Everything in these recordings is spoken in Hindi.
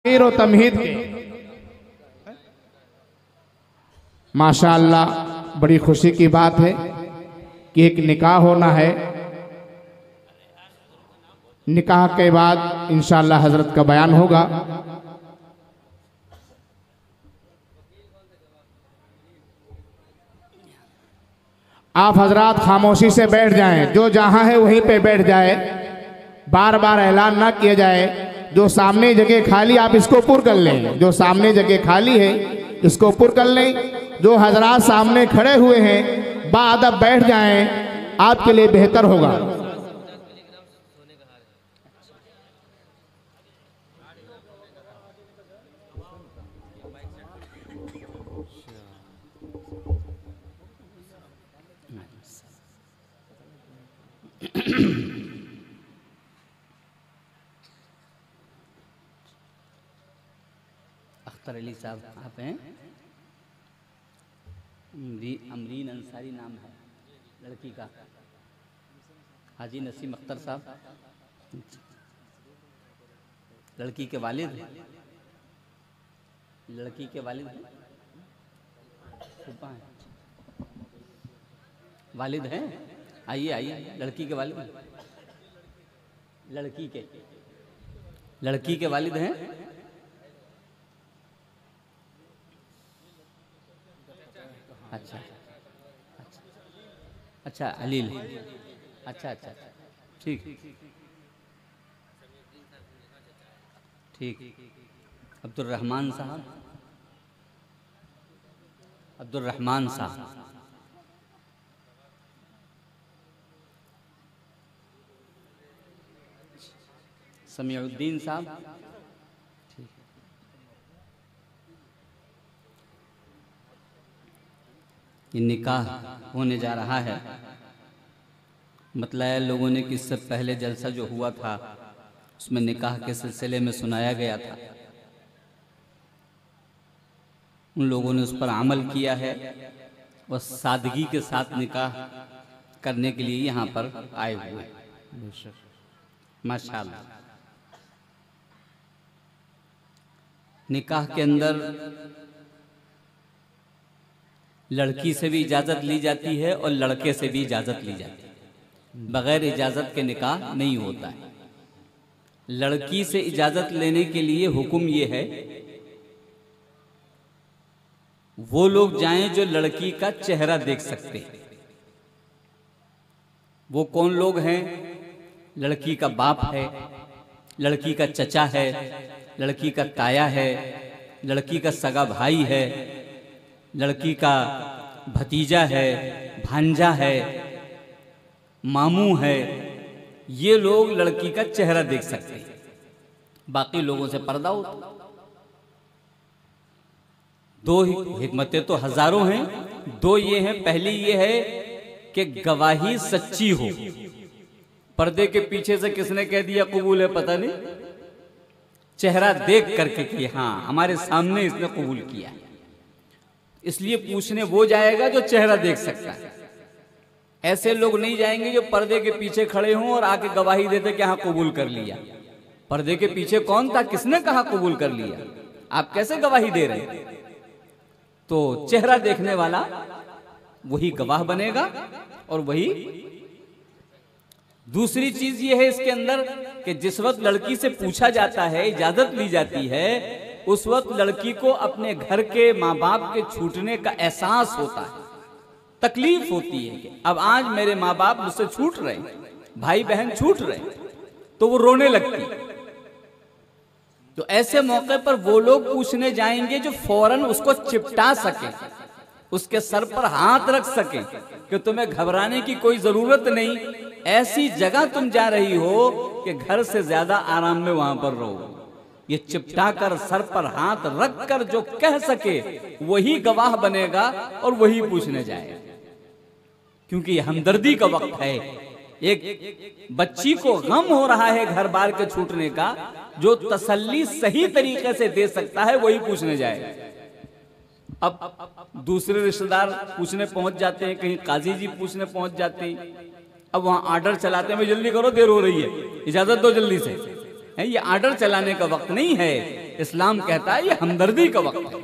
तकरीर और तमहीद के माशाअल्लाह बड़ी खुशी की बात है कि एक निकाह होना है। निकाह के बाद इंशाअल्लाह हजरत का बयान होगा। आप हजरात खामोशी से बैठ जाएं, जो जहां है वहीं पे बैठ जाए, बार बार ऐलान ना किया जाए। जो सामने जगह खाली आप इसको पुर कर लें, जो सामने जगह खाली है इसको पुर कर लें। जो हजरात सामने खड़े हुए हैं बाअदब बैठ जाएं, आपके लिए बेहतर होगा। अख्तर अली साहब आप हैं? अमरीन अंसारी नाम है लड़की का। हाजी नसीम अख्तर साहब लड़की के वालिद हैं। लड़की के वालिद हैं, वालिद हैं। आइए आइए, लड़की के वालिद हैं। लड़की के वालिद हैं। अच्छा अच्छा अच्छा, अलील। अच्छा अच्छा ठीक ठीक। अब्दुर्रहमान साहब, अब्दुर्रहमान साहब। समीउद्दीन साहब। ये निकाह होने जा रहा है। मतलब लोगों ने कि इससे पहले जलसा जो हुआ था उसमें निकाह के सिलसिले में सुनाया गया था। उन लोगों ने उस पर अमल किया है और सादगी के साथ निकाह करने के लिए यहाँ पर आए हुए माशाअल्लाह। निकाह के अंदर लड़की से भी इजाज़त ली जाती है और लड़के से भी इजाज़त ली जाती है। बगैर इजाज़त के निकाह नहीं होता है। लड़की से इजाज़त लेने के लिए हुक्म ये है वो लोग जाएं जो लड़की का चेहरा देख सकते हैं। वो कौन लोग हैं? लड़की का बाप है, लड़की का चचा है, लड़की का ताया है, लड़की का सगा भाई है, लड़की का भतीजा है, भांजा है, मामू है। ये लोग लड़की का चेहरा देख सकते हैं, बाकी लोगों से पर्दा होता। दो हिकमतें तो हजारों हैं, दो ये हैं। पहली ये है कि गवाही सच्ची हो। पर्दे के पीछे से किसने कह दिया कबूल है पता नहीं, चेहरा देख करके कि हाँ हमारे सामने इसने कबूल किया। इसलिए पूछने वो जाएगा जो चेहरा देख सकता है। ऐसे लोग नहीं जाएंगे जो पर्दे के पीछे खड़े हों और आके गवाही देते कि हाँ कबूल कर लिया। पर्दे के पीछे कौन था, किसने कहा कबूल कर लिया? आप कैसे गवाही दे रहे हैं? तो चेहरा देखने वाला वही गवाह बनेगा। और वही दूसरी चीज ये है इसके अंदर कि जिस वक्त लड़की से पूछा जाता है, इजाजत ली जाती है, उस वक्त लड़की को अपने घर के माँ बाप के छूटने का एहसास होता है। तकलीफ होती है कि अब आज मेरे माँ बाप मुझसे छूट रहे, भाई बहन छूट रहे, तो वो रोने लगती। तो ऐसे मौके पर वो लोग पूछने जाएंगे जो फौरन उसको चिपटा सके, उसके सर पर हाथ रख सके कि तुम्हें घबराने की कोई जरूरत नहीं। ऐसी जगह तुम जा रही हो कि घर से ज्यादा आराम में वहां पर रहो। ये चिपटा कर सर पर हाथ रख कर जो कह सके वही गवाह बनेगा और वही पूछने जाएगा। क्योंकि ये हमदर्दी का वक्त है। एक बच्ची को गम हो रहा है घर बार के छूटने का, जो तसल्ली सही तरीके से दे सकता है वही पूछने जाएगा। अब दूसरे रिश्तेदार पूछने पहुंच जाते हैं, कहीं काजी जी पूछने पहुंच जाते हैं। अब वहां आर्डर चलाते हैं, भाई जल्दी करो देर हो रही है, इजाजत दो जल्दी से। ये आर्डर चलाने का वक्त नहीं है। इस्लाम कहता है ये हमदर्दी का वक्त है,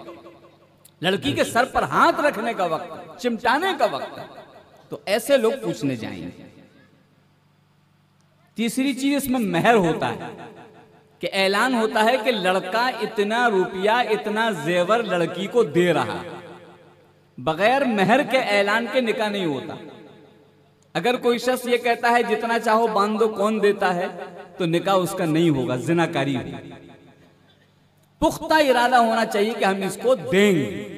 लड़की के सर पर हाथ रखने का वक्त है, चिमटाने का वक्त है। तो ऐसे लोग पूछने जाएंगे। तीसरी चीज इसमें मेहर होता है कि ऐलान होता है कि लड़का इतना रुपया, इतना जेवर लड़की को दे रहा। बगैर मेहर के ऐलान के निकाह नहीं होता। अगर कोई शख्स ये कहता है जितना चाहो बांध दो, कौन देता है, तो निकाह उसका नहीं होगा, जिनाकारी होगी। पुख्ता इरादा होना चाहिए कि हम इसको देंगे।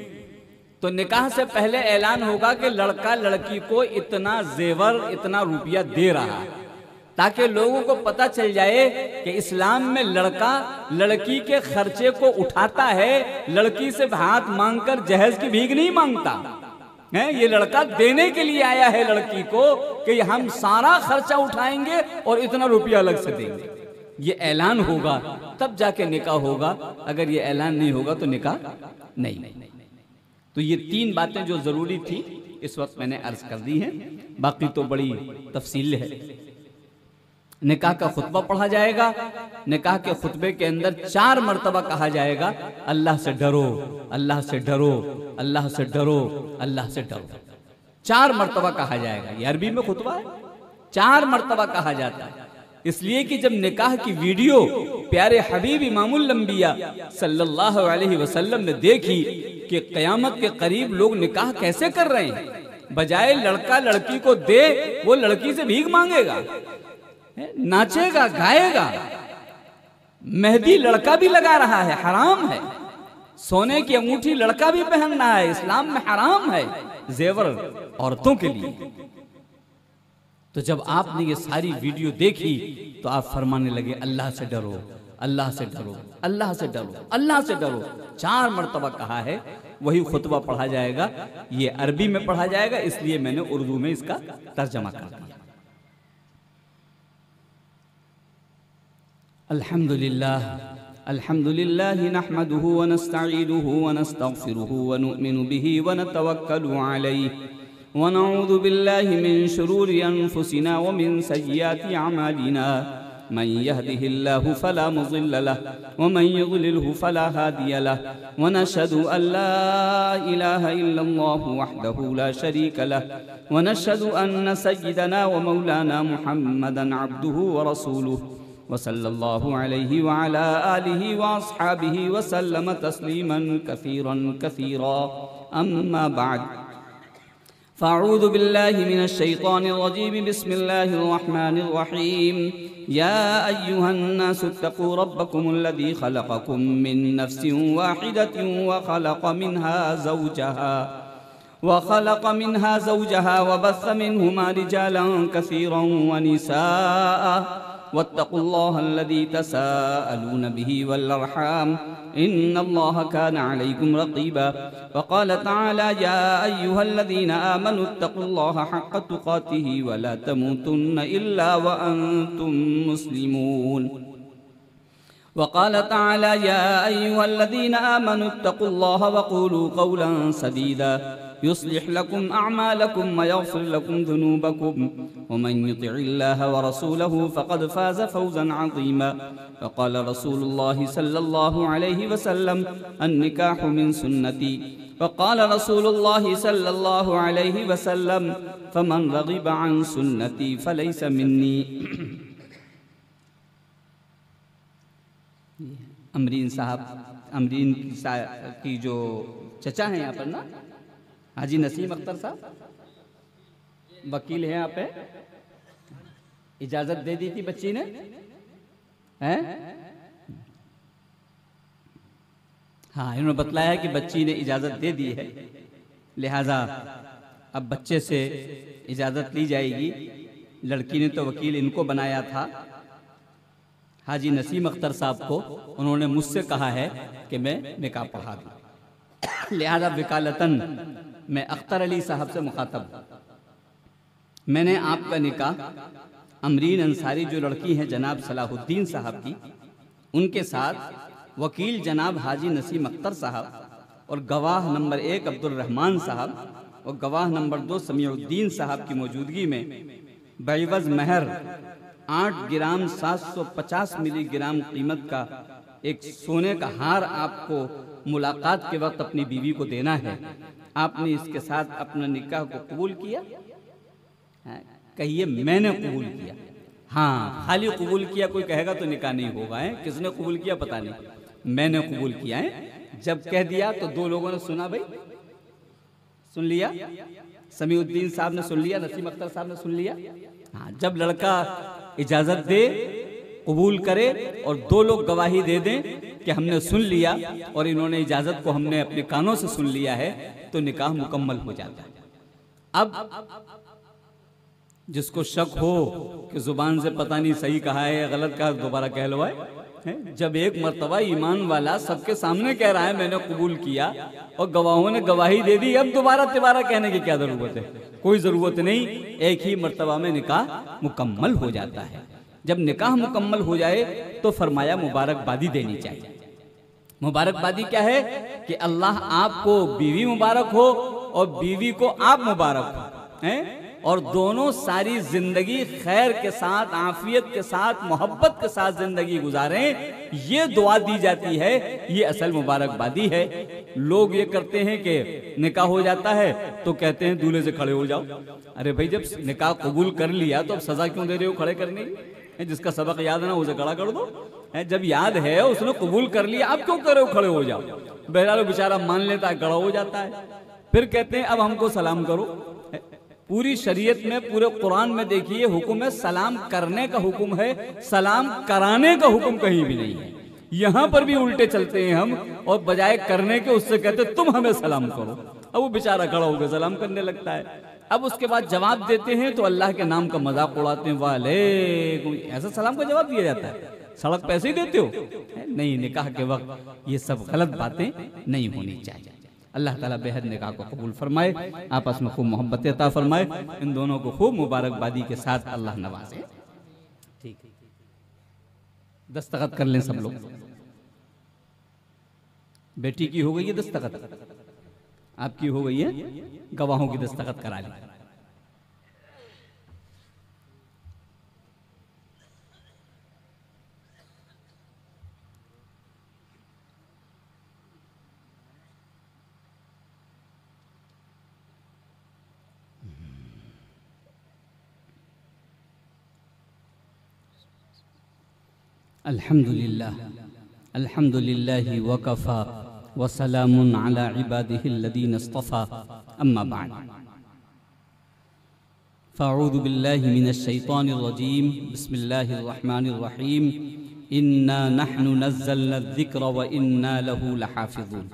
तो निकाह से पहले ऐलान होगा कि लड़का लड़की को इतना जेवर, इतना रुपया दे रहा है, ताकि लोगों को पता चल जाए कि इस्लाम में लड़का लड़की के खर्चे को उठाता है, लड़की से हाथ मांगकर जहेज की भीख नहीं मांगता है। ये लड़का देने के लिए आया है लड़की को कि हम सारा खर्चा उठाएंगे और इतना रुपया अलग से देंगे। ये ऐलान होगा तब जाके निकाह होगा, अगर ये ऐलान नहीं होगा तो निकाह नहीं। तो ये तीन बातें जो जरूरी थी इस वक्त मैंने अर्ज कर दी हैं, बाकी तो बड़ी तफसील है। निकाह का खुतबा पढ़ा जाएगा। निकाह के खुतबे के अंदर 4 मरतबा कहा जाएगा अल्लाह से डरो, अल्लाह से डरो, अल्लाह से डरो, अल्लाह से डरो। 4 मरतबा कहा जाएगा। ये अरबी में खुतबा है, 4 मरतबा कहा जाता है। इसलिए कि जब निकाह की वीडियो प्यारे हबीब इमामुल अंबिया सल्लल्लाहु अलैहि वसल्लम ने देखी कि क़यामत के करीब लोग निकाह कैसे कर रहे हैं, बजाय लड़का लड़की को दे वो लड़की से भीख मांगेगा, नाचेगा, गाएगा। मेहंदी लड़का भी लगा रहा है, हराम है। सोने की अंगूठी लड़का भी पहन रहा है, इस्लाम में हराम है। जेवर औरतों के लिए। तो जब आपने ये सारी वीडियो देखी तो आप फरमाने लगे अल्लाह से डरो, अल्लाह से डरो, अल्लाह से डरो, अल्लाह से डरो। 4 मरतबा कहा है। वही खुतबा पढ़ा जाएगा। ये अरबी में पढ़ा जाएगा, इसलिए मैंने उर्दू में इसका तर्जमा कर दिया। अल्हम्दुलिल्लाह अल्हम्दुलिल्लाह नहमदुहु व नस्तईनुहु व नस्तगफिरुहु व नु'मिनु बिही व नतवक्कलु अलैहि व नऊज़ु बिल्लाहि मिन शुरूरि अनफुसिना व मिन सय्यिआति अमालिना मन यहदिहिल्लाहु फला मुज़िल्ल लहु व मन युज़लिलहु फला हादिय लहु व नशहदु अल्ला इलाहा इल्लल्लाहु वहदहु ला शरीक लहु व नशहदु अन्न सय्यिदना व मौलाना मुहम्मदन अब्दुहु व रसूलुहु वसल्लल्लाहु अलैहि व अला आलिहि व अस्हाबिहि व सल्लम तस्लीमन कसीरन कसीरा। अम्मा बाद फ़अऊज़ु बिल्लाहि मिनश शैतानिर रजीम। बिस्मिल्लाहिर रहमानिर रहीम। या अय्युहन्नासु इत्तक़ू रब्बकुमुल्लज़ी ख़लक़कुम मिन नफ़्सिन वाहिदतिन व ख़लक़ मिन्हा ज़ौजहा व बस्स मिन्हुमा रिजालन कसीरन व निसाअ वत्तक़ुल्लाहल्लज़ी तसाअलून बिही वल अर्हाम इन्नल्लाह कान अलैकुम रक़ीबा। वक़ाल तआला या अय्युहल्लज़ीना आमनू इत्तक़ुल्लाह हक़्क़ तुक़ातिही व ला तमूतुन्न इल्ला व अंतुम मुस्लिमून। वक़ाल तआला या अय्युहल्लज़ीना आमनू इत्तक़ुल्लाह वक़ूलू क़ौलन सदीदा युस्लिह लकुम अअमालकुम व यग़फ़िर लकुम ज़ुनूबकुम व मन युतिइल्लाह व रसूलहु फ़क़द फ़ाज़ फ़ौज़न अज़ीमा। वक़ाल रसूलुल्लाहि सल्लल्लाहु अलैहि वसल्लम अन्निकाहु मिन सुन्नती। वक़ाल रसूलुल्लाहि सल्लल्लाहु अलैहि वसल्लम फ़मन रग़िब अन सुन्नती फ़लैस मिन्नी। अमरीन साहब, अमरीन की जो चचा हैं यहाँ पर ना, हाजी नसीम अख्तर साहब वकील हैं यहाँ पे। इजाजत दे दी थी बच्ची ने, हैं? हाँ, इन्होंने बतलाया कि बच्ची ने इजाजत दे दी है, लिहाजा अब बच्चे से इजाजत ली जाएगी। लड़की ने तो वकील इनको बनाया था, हाजी नसीम अख्तर साहब को। उन्होंने मुझसे कहा है कि मैं निकाह पढ़ा दूं, लिहाजा वकालतन मैं अख्तर अली साहब से मुखातब हूँ। मैंने आपका निकाह अमरीन अंसारी जो लड़की हैं जनाब सलाहुद्दीन साहब की, उनके साथ वकील जनाब हाजी नसीम अख्तर साहब और गवाह नंबर 1 अब्दुल रहमान साहब और गवाह नंबर 2 समीउद्दीन साहब की मौजूदगी में बेइवज़ महर 8 ग्राम 750 मिलीग्राम कीमत का एक सोने का हार आपको मुलाकात के वक्त अपनी बीवी को देना है, आपने इसके साथ अपना निकाह को कबूल किया? कहिए मैंने कबूल किया। हाँ, खाली कबूल किया कोई कहेगा तो निकाह नहीं होगा है। किसने कबूल किया पता नहीं, मैंने कबूल किया है। जब कह दिया तो दो लोगों ने सुना, भाई सुन लिया, समीउद्दीन साहब ने सुन लिया, नसीम अख्तर साहब ने सुन लिया। हाँ, जब लड़का इजाजत दे, कबूल करे और दो लोग गवाही दे दें कि हमने सुन लिया और इन्होंने इजाजत को हमने अपने कानों से सुन लिया है, तो निकाह मुकम्मल हो जाता है। अब जिसको शक हो कि जुबान से पता नहीं सही कहा है या गलत कहा, दोबारा कह लो है। जब एक मर्तबा ईमान वाला सबके सामने कह रहा है मैंने कबूल किया और गवाहों ने गवाही दे दी, अब दोबारा तिबारा कहने की क्या जरूरत है? कोई जरूरत नहीं, एक ही मर्तबा में निकाह मुकम्मल हो जाता है। जब निकाह मुकम्मल हो जाए तो फरमाया मुबारकबादी देनी चाहिए। मुबारकबादी क्या है कि अल्लाह आपको बीवी मुबारक हो और बीवी को आप मुबारक हो, हैं? और दोनों सारी जिंदगी खैर के साथ, आफियत के साथ, मोहब्बत के साथ जिंदगी गुजारें, ये दुआ दी जाती है। ये असल मुबारकबादी है। लोग ये करते हैं कि निकाह हो जाता है तो कहते हैं दूल्हे से खड़े हो जाओ। अरे भाई, जब निकाह कबूल कर लिया तो अब सजा क्यों दे रहे हो खड़े करने की? जिसका सबक याद ना उसे खड़ा कर दो। जब याद है उसने कबूल कर लिया, आप क्यों कर रहे हो खड़े हो जाओ? बहरहाल बेचारा मान लेता है, खड़ा हो जाता है। फिर कहते हैं अब हमको सलाम करो। पूरी शरीयत में, पूरे कुरान में देखिए हुक्म है सलाम करने का हुक्म है, सलाम कराने का हुक्म कहीं भी नहीं है। यहाँ पर भी उल्टे चलते हैं हम, और बजाय करने के उससे कहते तुम हमें सलाम करो। अब वो बेचारा खड़ा होकर सलाम करने लगता है। अब उसके बाद जवाब देते हैं तो अल्लाह के नाम का मजाक उड़ाते हैं, वालेकुम, ऐसा सलाम का जवाब दिया जाता है? सड़क पैसे ही देते हो? नहीं, निकाह के वक्त ये सब गलत बातें नहीं होनी चाहिए। अल्लाह ताला बेहद निकाह को कबूल फरमाए, आपस में खूब मोहब्बत अता फरमाए, इन दोनों को खूब मुबारकबादी के साथ अल्लाह नवाजे। ठीक, दस्तखत कर लें सब लोग। बेटी की हो गई है दस्तखत, आपकी हो गई है, गवाहों की दस्तखत करा ली। अल्हम्दुलिल्लाह, अल्हम्दुलिल्लाहि वकफ़ा वसलामुन अला इबादिहिल्लज़ीना इस्तफ़ा, अम्मा बअद। फ़अऊज़ु बिल्लाहि मिनश शैतानिर रजीम, बिस्मिल्लाहिर रहमानिर रहीम, इन्ना नहनु नज़्ज़लना ज़िक्र व इन्ना लहू लहाफ़िज़ून।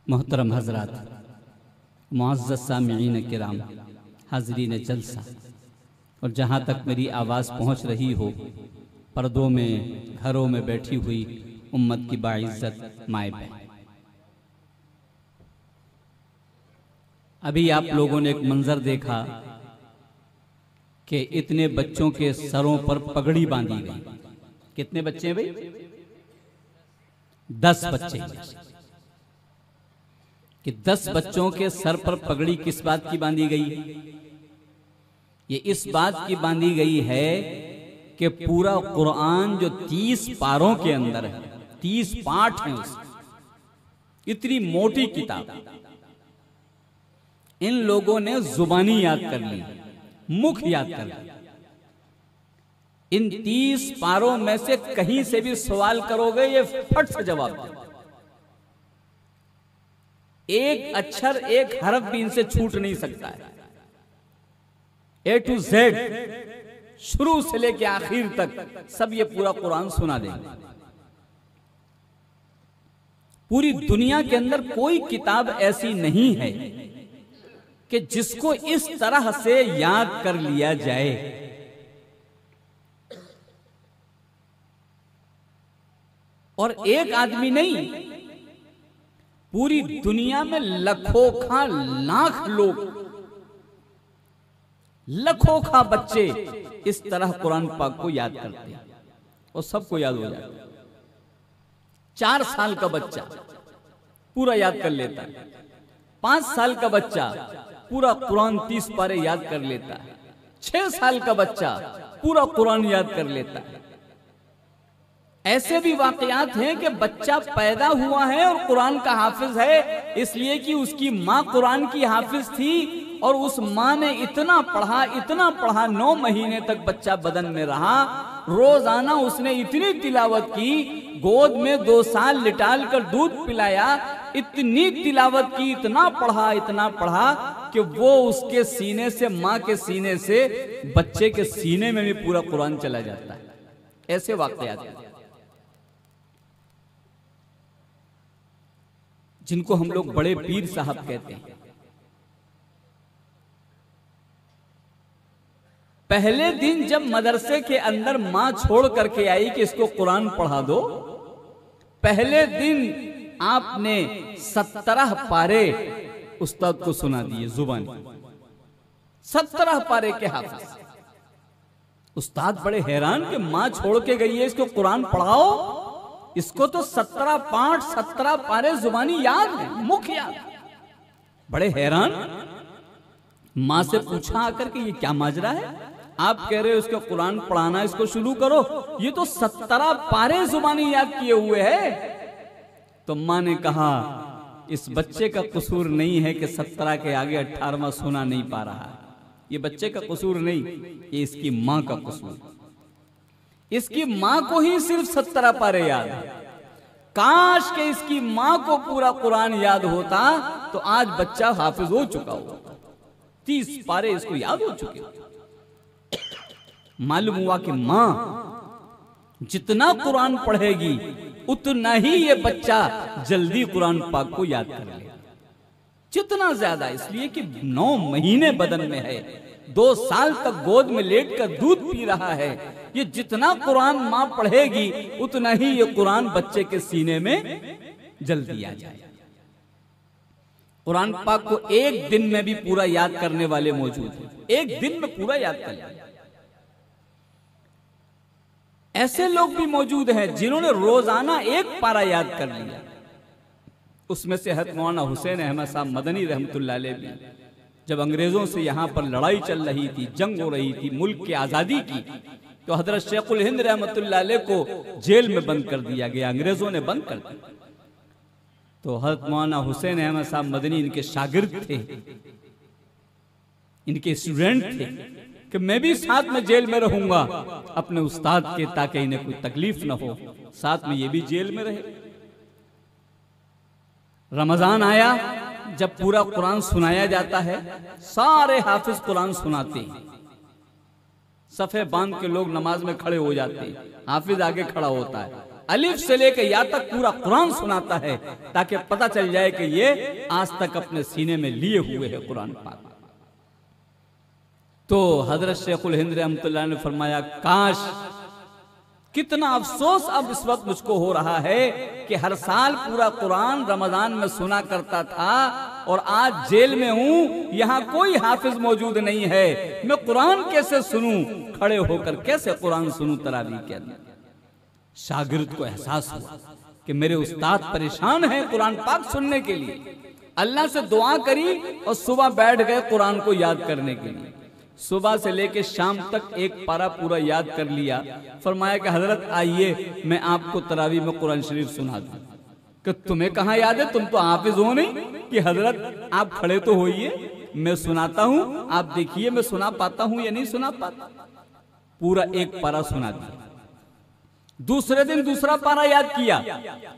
मोहतरम हज़रात, मुअज़्ज़ज़ सामिईन किराम, हाज़रीन जलसा, और जहाँ तक मेरी आवाज़ पहुँच रही हो, पर्दों में, घरों में बैठी हुई उम्मत की बाइज़्ज़त माए बहन, अभी आप लोगों ने एक मंजर देखा कि इतने बच्चों के सरों पर पगड़ी बांधी गई। कितने बच्चे हैं भाई? 10 बच्चे। कि 10 बच्चों के सर पर पगड़ी किस बात की बांधी गई? ये इस बात की बांधी गई है कि पूरा कुरान जो 30 पारों के अंदर है, 30 पाठ हैं उसके, इतनी मोटी किताब, इन लोगों ने जुबानी याद कर ली, मुख याद कर ली। इन 30 पारों में से कहीं से भी सवाल करोगे ये फट से जवाब दे। एक अक्षर, एक हरफ भी इनसे छूट नहीं सकता है। A to Z, शुरू से लेके आखिर तक सब ये पूरा कुरान सुना देंगे। पूरी दुनिया के अंदर कोई किताब ऐसी नहीं है कि जिसको इस तरह से याद कर लिया जाए। और एक आदमी नहीं, पूरी दुनिया में लाखों खां लाख लोग, लाखों खां बच्चे इस तरह कुरान पाक को याद करते हैं और सबको याद हो जाता है। 4 साल का बच्चा पूरा याद कर लेता है, 5 साल का बच्चा पूरा कुरान 30 पारे याद कर लेता है, 6 साल का बच्चा पूरा कुरान याद कर लेता है। ऐसे भी वाकयात हैं कि बच्चा पैदा हुआ है और कुरान का हाफिज है, इसलिए कि उसकी माँ कुरान की हाफिज थी और उस माँ ने इतना पढ़ा 9 महीने तक बच्चा बदन में रहा। रोजाना उसने इतनी तिलावत की, गोद में 2 साल लिटाल कर दूध पिलाया, इतनी तिलावत की, इतना पढ़ा कि वो उसके सीने से, माँ के सीने से बच्चे के सीने में भी पूरा कुरान चला जाता है। ऐसे वाकयात हैं जिनको हम लोग बड़े पीर साहब कहते हैं। पहले दिन जब मदरसे के अंदर मां छोड़ करके आई कि इसको कुरान पढ़ा दो, पहले दिन आपने 17 पारे उस्ताद को सुना दिए जुबानी। 17 पारे के हाफिज। उस्ताद बड़े हैरान कि मां छोड़ के गई है, इसको कुरान पढ़ाओ। इसको तो 17 पाठ 17 पारे जुबानी याद है, मुख याद। बड़े हैरान। मां से पूछा आकर के ये क्या माजरा है, आप कह रहे हो इसको कुरान पढ़ाना, इसको शुरू करो, ये तो 17 पारे जुबानी याद किए हुए है। तो मां ने कहा इस बच्चे का कसूर नहीं है कि 17 के आगे 18वां सुना नहीं पा रहा। ये बच्चे का कसूर नहीं, ये इसकी मां का कसूर। इसकी मां को ही सिर्फ 17 पारे याद है। काश के इसकी मां को पूरा कुरान याद होता तो आज बच्चा हाफिज हो चुका होता। 30 पारे इसको याद हो चुके। मालूम हुआ कि मां जितना कुरान पढ़ेगी उतना ही ये बच्चा जल्दी कुरान पाक को याद कर लेगा। जितना ज्यादा, इसलिए कि 9 महीने बदन में है, 2 साल तक गोद में लेटकर दूध पी रहा है। ये जितना कुरान मां पढ़ेगी उतना ही ये कुरान बच्चे के सीने में जल्दी आ जाए। कुरान पाक को एक दिन में भी पूरा याद करने वाले मौजूद हैं। एक दिन में पूरा याद कर लिया। ऐसे लोग भी मौजूद हैं जिन्होंने रोजाना 1 पारा याद कर लिया। उसमें से हज़रत मौलाना हुसैन अहमद साहब मदनी रहमतुल्लाह अलैह भी, जब अंग्रेजों से यहां पर लड़ाई चल रही थी, जंग हो रही थी मुल्क की आजादी की, तो हजरत शेखुल हिंद रहमतुल्लाह अलैह को जेल में बंद कर दिया गया, अंग्रेजों ने बंद कर दिया। तो हज़रत मौलाना हुसैन अहमद साहब मदनी इनके शागिर्द थे, इनके स्टूडेंट थे कि मैं भी साथ में जेल में रहूंगा अपने उस्ताद के, ताकि इन्हें कोई तकलीफ ना हो, साथ में ये भी जेल में रहे। रमजान आया, जब पूरा कुरान सुनाया जाता है, सारे हाफिज कुरान सुनाते हैं। सफे बांध के लोग नमाज में खड़े हो जाते हैं, हाफिज आगे खड़ा होता है, अलिफ से लेकर या तक पूरा कुरान सुनाता है, ताकि पता चल जाए कि ये आज तक अपने सीने में लिए हुए है कुरान पाक। तो हजरत शेखुल हिंद रहमतुल्लाह ने फरमाया, काश, कितना अफसोस अब इस वक्त मुझको हो रहा है कि हर साल पूरा कुरान रमजान में सुना करता था और आज जेल में हूं, यहां कोई हाफिज मौजूद नहीं है, मैं कुरान कैसे सुनूं, खड़े होकर कैसे कुरान सुनूं तरावीह के अंदर। शागिर्द को एहसास हुआ कि मेरे उस्ताद परेशान हैं कुरान पाक सुनने के लिए। अल्लाह से दुआ करी और सुबह बैठ गए कुरान को याद करने के लिए। सुबह से लेकर शाम तक 1 पारा पूरा याद कर लिया। फरमाया कि हजरत आइए मैं आपको तरावीह में कुरान शरीफ सुना दूं। कि तुम्हें कहाँ याद है, तुम तो हाफिज हो नहीं। कि हजरत आप खड़े तो होइए, मैं सुनाता हूं, आप देखिए मैं सुना पाता हूं या नहीं सुना पाता। पूरा 1 पारा सुना दिया। दूसरे दिन दूसरा पारा याद किया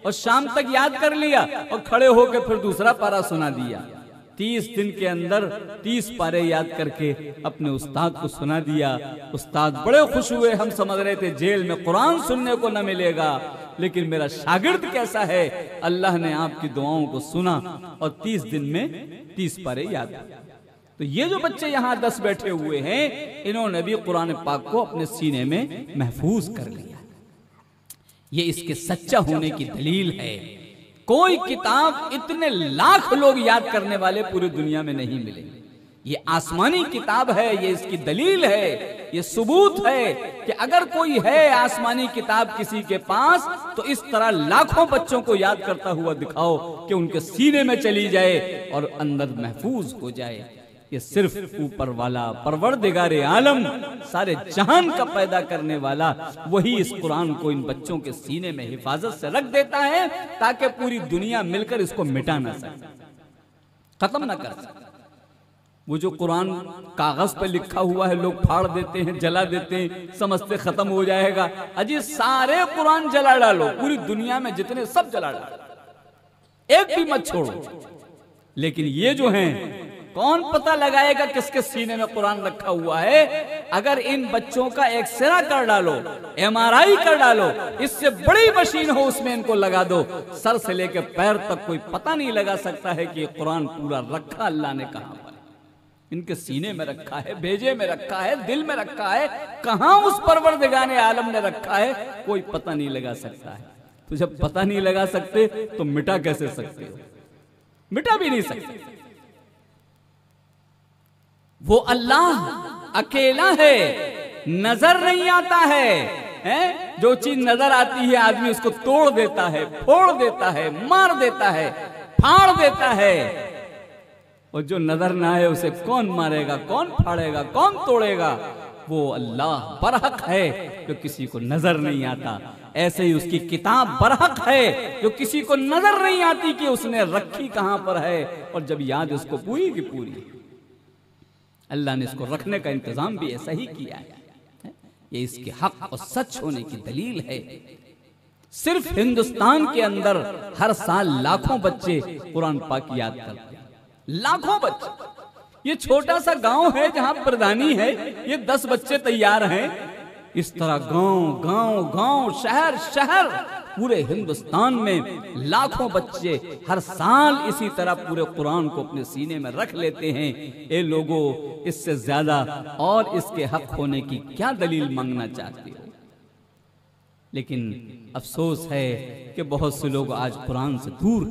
और शाम तक याद कर लिया और खड़े होकर फिर दूसरा पारा सुना दिया। 30 दिन के अंदर 30 पारे याद करके अपने उस्ताद को सुना दिया। उस्ताद बड़े खुश हुए। हम समझ रहे थे जेल में कुरान सुनने को न मिलेगा, लेकिन मेरा शागिर्द कैसा है, अल्लाह ने आपकी दुआओं को सुना और 30 दिन में 30 पारे याद। तो ये जो बच्चे यहाँ 10 बैठे हुए हैं, इन्होंने भी कुरान पाक को अपने सीने में महफूज कर लिया। ये इसके सच्चा होने की दलील है। कोई किताब इतने लाख लोग याद करने वाले पूरी दुनिया में नहीं मिलेंगे। ये आसमानी किताब है, ये इसकी दलील है, ये सबूत है कि अगर कोई है आसमानी किताब किसी के पास, तो इस तरह लाखों बच्चों को याद करता हुआ दिखाओ कि उनके सीने में चली जाए और अंदर महफूज हो जाए। ये सिर्फ ऊपर वाला परवरदिगारे आलम, सारे जहान का पैदा करने वाला, वही इस कुरान को इन बच्चों के सीने में हिफाजत से रख देता है ताकि पूरी दुनिया मिलकर इसको मिटा ना सके, खत्म ना कर सके। वो जो कुरान कागज पे लिखा हुआ है लोग फाड़ देते हैं, जला देते हैं, समझते खत्म हो जाएगा। अजी सारे कुरान जला डालो, पूरी दुनिया में जितने सब जला डालो, एक भी मत छोड़ो। लेकिन ये जो हैं, कौन पता लगाएगा किसके सीने में कुरान रखा हुआ है? अगर इन बच्चों का एक्सरे कर डालो, MRI कर डालो, इससे बड़ी मशीन हो उसमें इनको लगा दो, सर से लेकर पैर तक कोई पता नहीं लगा सकता है कि कुरान पूरा रखा अल्लाह ने कहां पर, इनके सीने में रखा है, भेजे में रखा है, दिल में रखा है, कहां उस परवरदिगारे आलम ने रखा है, कोई पता नहीं लगा सकता है। तो जब पता नहीं लगा सकते तो मिटा कैसे सकते हो? मिटा भी नहीं सकते। वो अल्लाह अकेला है, नजर नहीं आता है, जो चीज नजर आती है आदमी उसको तोड़ देता है, फोड़ देता है, मार देता है, फाड़ देता है, और जो नजर ना आए उसे कौन मारेगा, कौन फाड़ेगा, कौन तोड़ेगा? वो अल्लाह बरहक है जो किसी को नजर नहीं आता। ऐसे ही उसकी किताब बरहक है जो किसी को नजर नहीं आती कि उसने रखी कहां पर है, और जब याद उसको पूरी की पूरी। अल्लाह ने इसको रखने का इंतजाम भी ऐसा ही किया है। ये इसके हक और सच होने की दलील है। सिर्फ हिंदुस्तान के अंदर हर साल लाखों बच्चे कुरान पाक याद करते हैं, लाखों बच्चे। ये छोटा सा गांव है जहां प्रधानी है, ये 10 बच्चे तैयार हैं। इस तरह गांव गांव गांव, शहर शहर, पूरे हिंदुस्तान में लाखों बच्चे हर साल इसी तरह पूरे कुरान को अपने सीने में रख लेते हैं। ये लोगों, इससे ज्यादा और इसके हक होने की क्या दलील मांगना चाहते हो? लेकिन अफसोस है कि बहुत से लोग आज कुरान से दूर,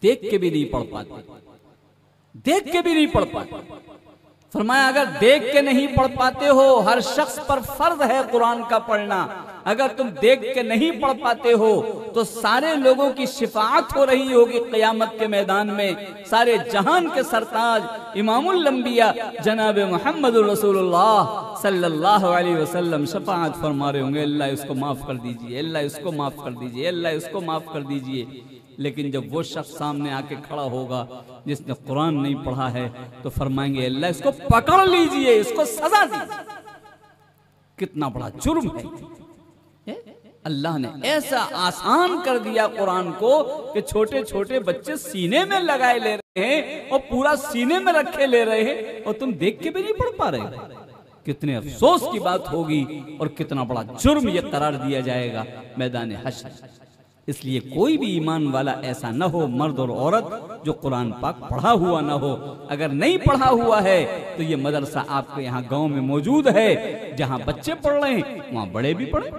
देख के भी नहीं पढ़ पाते, देख के भी नहीं पढ़ पाते। फरमाया अगर देख के नहीं पढ़ पाते हो, हर शख्स पर फर्ज है कुरान का पढ़ना। अगर तुम देख के नहीं पढ़ पाते हो तो सारे लोगों की शिफाअत हो रही होगी क़यामत के मैदान में। सारे जहान के सरताज इमामुल अंबिया जनाब मोहम्मद रसूलुल्लाह सल्लल्लाहु अलैहि वसल्लम शफाअत फरमा रहे होंगे, अल्लाह इसको माफ कर दीजिए, अल्लाह इसको माफ कर दीजिए, अल्लाह इसको माफ कर दीजिए। लेकिन जब वो शख्स सामने आके खड़ा होगा जिसने कुरान नहीं पढ़ा है, तो फरमाएंगे अल्लाह इसको पकड़ लीजिए, इसको सजा दीजिए। कितना बड़ा जुर्म है। अल्लाह ने ऐसा आसान कर दिया कुरान को कि छोटे छोटे बच्चे सीने में लगाए ले रहे हैं और पूरा सीने में रखे ले रहे हैं, और तुम देख के भी नहीं पढ़ पा रहे। कितने अफसोस की बात होगी और कितना बड़ा जुर्म यह करार दिया जाएगा मैदान हश्र। इसलिए कोई भी ईमान वाला ऐसा न हो, मर्द और औरत, जो कुरान पाक पढ़ा हुआ न हो। अगर नहीं पढ़ा हुआ है तो ये मदरसा आपके यहाँ गांव में मौजूद है, जहां बच्चे पढ़ रहे हैं वहां बड़े भी पढ़े।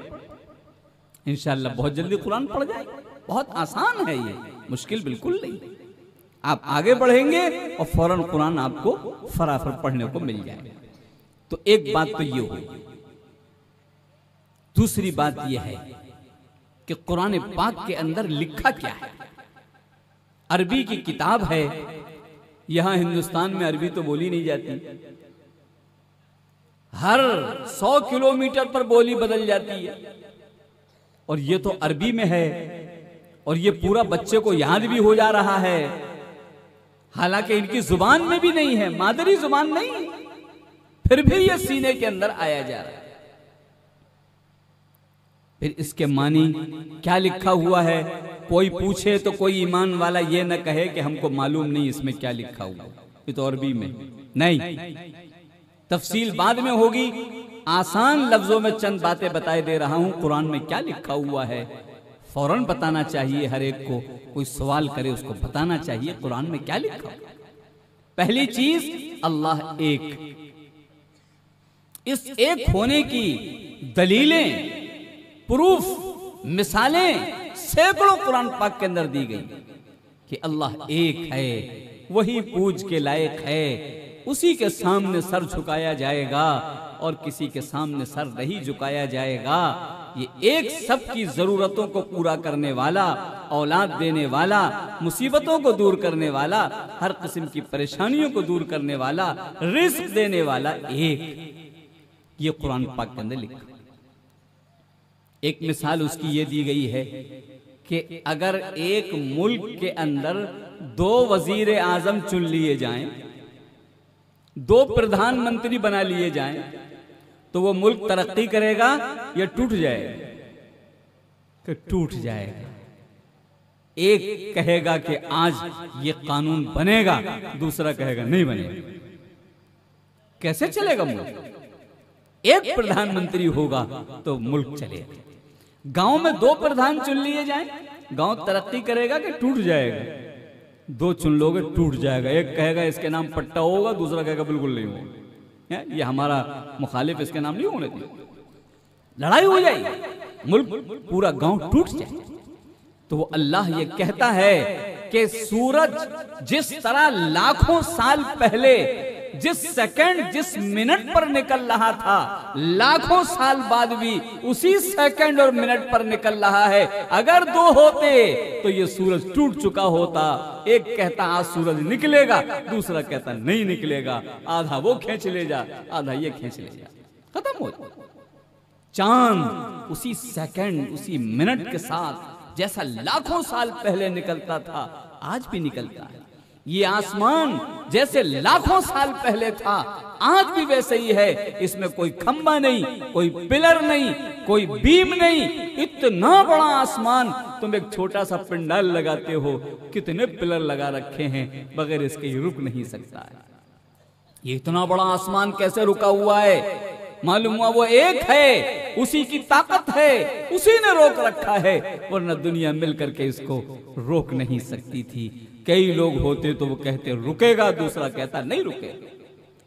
इंशाअल्लाह बहुत जल्दी कुरान पढ़ जाएगा। बहुत आसान है, ये मुश्किल बिल्कुल नहीं। आप आगे बढ़ेंगे और फौरन कुरान आपको फराफर पढ़ने को मिल जाएगा। तो एक बात तो ये हुई। दूसरी बात यह है कि कुरान पाक के अंदर लिखा क्या है। अरबी की किताब है, यहां हिंदुस्तान में अरबी तो बोली नहीं जाती, हर 100 किलोमीटर पर बोली बदल जाती है, और ये तो अरबी में है, और ये पूरा बच्चे को याद भी हो जा रहा है। हालांकि इनकी जुबान में भी नहीं है, मादरी जुबान नहीं, फिर भी ये सीने के अंदर आया जा रहा है। फिर इसके मानी क्या लिखा हुआ है, कोई पूछे तो कोई ईमान वाला ये न कहे कि हमको मालूम नहीं इसमें क्या लिखा हुआ, ये तो अरबी में नहीं। तफसील बाद में होगी, आसान लफ्जों में चंद बातें बताए दे रहा हूं। कुरान में क्या लिखा हुआ है फौरन बताना चाहिए हर एक को। कोई सवाल करे उसको बताना चाहिए कुरान में क्या लिखा हुआ। पहली चीज, अल्लाह एक। इस एक होने की दलीलें, प्रूफ, मिसालें सैकड़ों कुरान पाक के अंदर दी गई कि अल्लाह एक है, वही पूज के लायक है, उसी के सामने सर झुकाया जाएगा और किसी के सामने सर नहीं झुकाया जाएगा। ये एक सबकी जरूरतों को पूरा करने वाला, औलाद देने वाला, मुसीबतों को दूर करने वाला, हर किस्म की परेशानियों को दूर करने वाला, रिस्क देने वाला एक, ये कुरान पाक के अंदर लिखा। एक मिसाल उसकी ये दी गई है कि अगर एक मुल्क के अंदर 2 वजीर आजम चुन लिए जाएं, 2 प्रधानमंत्री बना लिए जाएं, तो वो मुल्क तरक्की करेगा या टूट जाएगा? कि टूट जाएगा। एक कहेगा कि आज ये कानून बनेगा, दूसरा कहेगा नहीं बनेगा। कैसे चलेगा मुल्क? एक प्रधानमंत्री होगा तो मुल्क चलेगा। गांव में 2 प्रधान चुन लिए जाएं, गांव तरक्की करेगा कि टूट जाएगा? 2 चुन लोगे टूट जाएगा। एक कहेगा इसके नाम पट्टा होगा, दूसरा कहेगा बिल्कुल नहीं होगा, ये हमारा मुखालिफ, इसके नाम नहीं होने दिए, लड़ाई हो जाएगी, मुल्क पूरा गांव टूट जाए। तो वो अल्लाह ये कहता है कि सूरज जिस तरह लाखों साल पहले, जिस सेकंड, जिस मिनट पर निकल रहा था, लाखों साल बाद भी उसी सेकंड और मिनट पर निकल रहा है। अगर 2 होते तो ये सूरज टूट चुका होता। एक कहता आज सूरज निकलेगा, दूसरा कहता नहीं निकलेगा, आधा वो खींच ले जा, आधा ये खींच ले जा, खत्म हो जाए। चांद उसी सेकंड, उसी मिनट के साथ जैसा लाखों साल पहले निकलता था, आज भी निकलता है। ये आसमान जैसे लाखों साल पहले था, आज भी वैसे ही है। इसमें कोई खंबा नहीं, कोई पिलर नहीं, कोई बीम नहीं। इतना बड़ा आसमान, तुम एक छोटा सा पंडाल लगाते हो, कितने पिलर लगा रखे हैं, बगैर इसके रुक नहीं सकता है। ये इतना बड़ा आसमान कैसे रुका हुआ है? मालूम हुआ वो एक है, उसी की ताकत है, उसी ने रोक रखा है, वरना दुनिया मिलकर के इसको रोक नहीं सकती थी। कई लोग होते तो वो कहते रुकेगा, दूसरा कहता नहीं रुकेगा,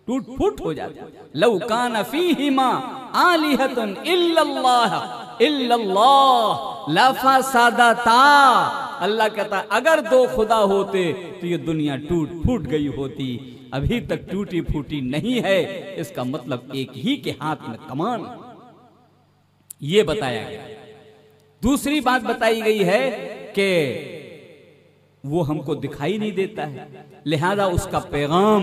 टूट फूट हो जाता। लौ कान फीहिमा आलिहतुन इल्लल्लाह इल्लल्लाह लफसदता। अल्लाह कहता अगर 2 खुदा होते तो ये दुनिया टूट फूट गई होती। अभी तक टूटी फूटी नहीं है, इसका मतलब एक ही के हाथ में कमान। ये बताया गया। दूसरी बात बताई गई है कि वो हमको दिखाई नहीं देता है, लिहाजा उसका पैगाम,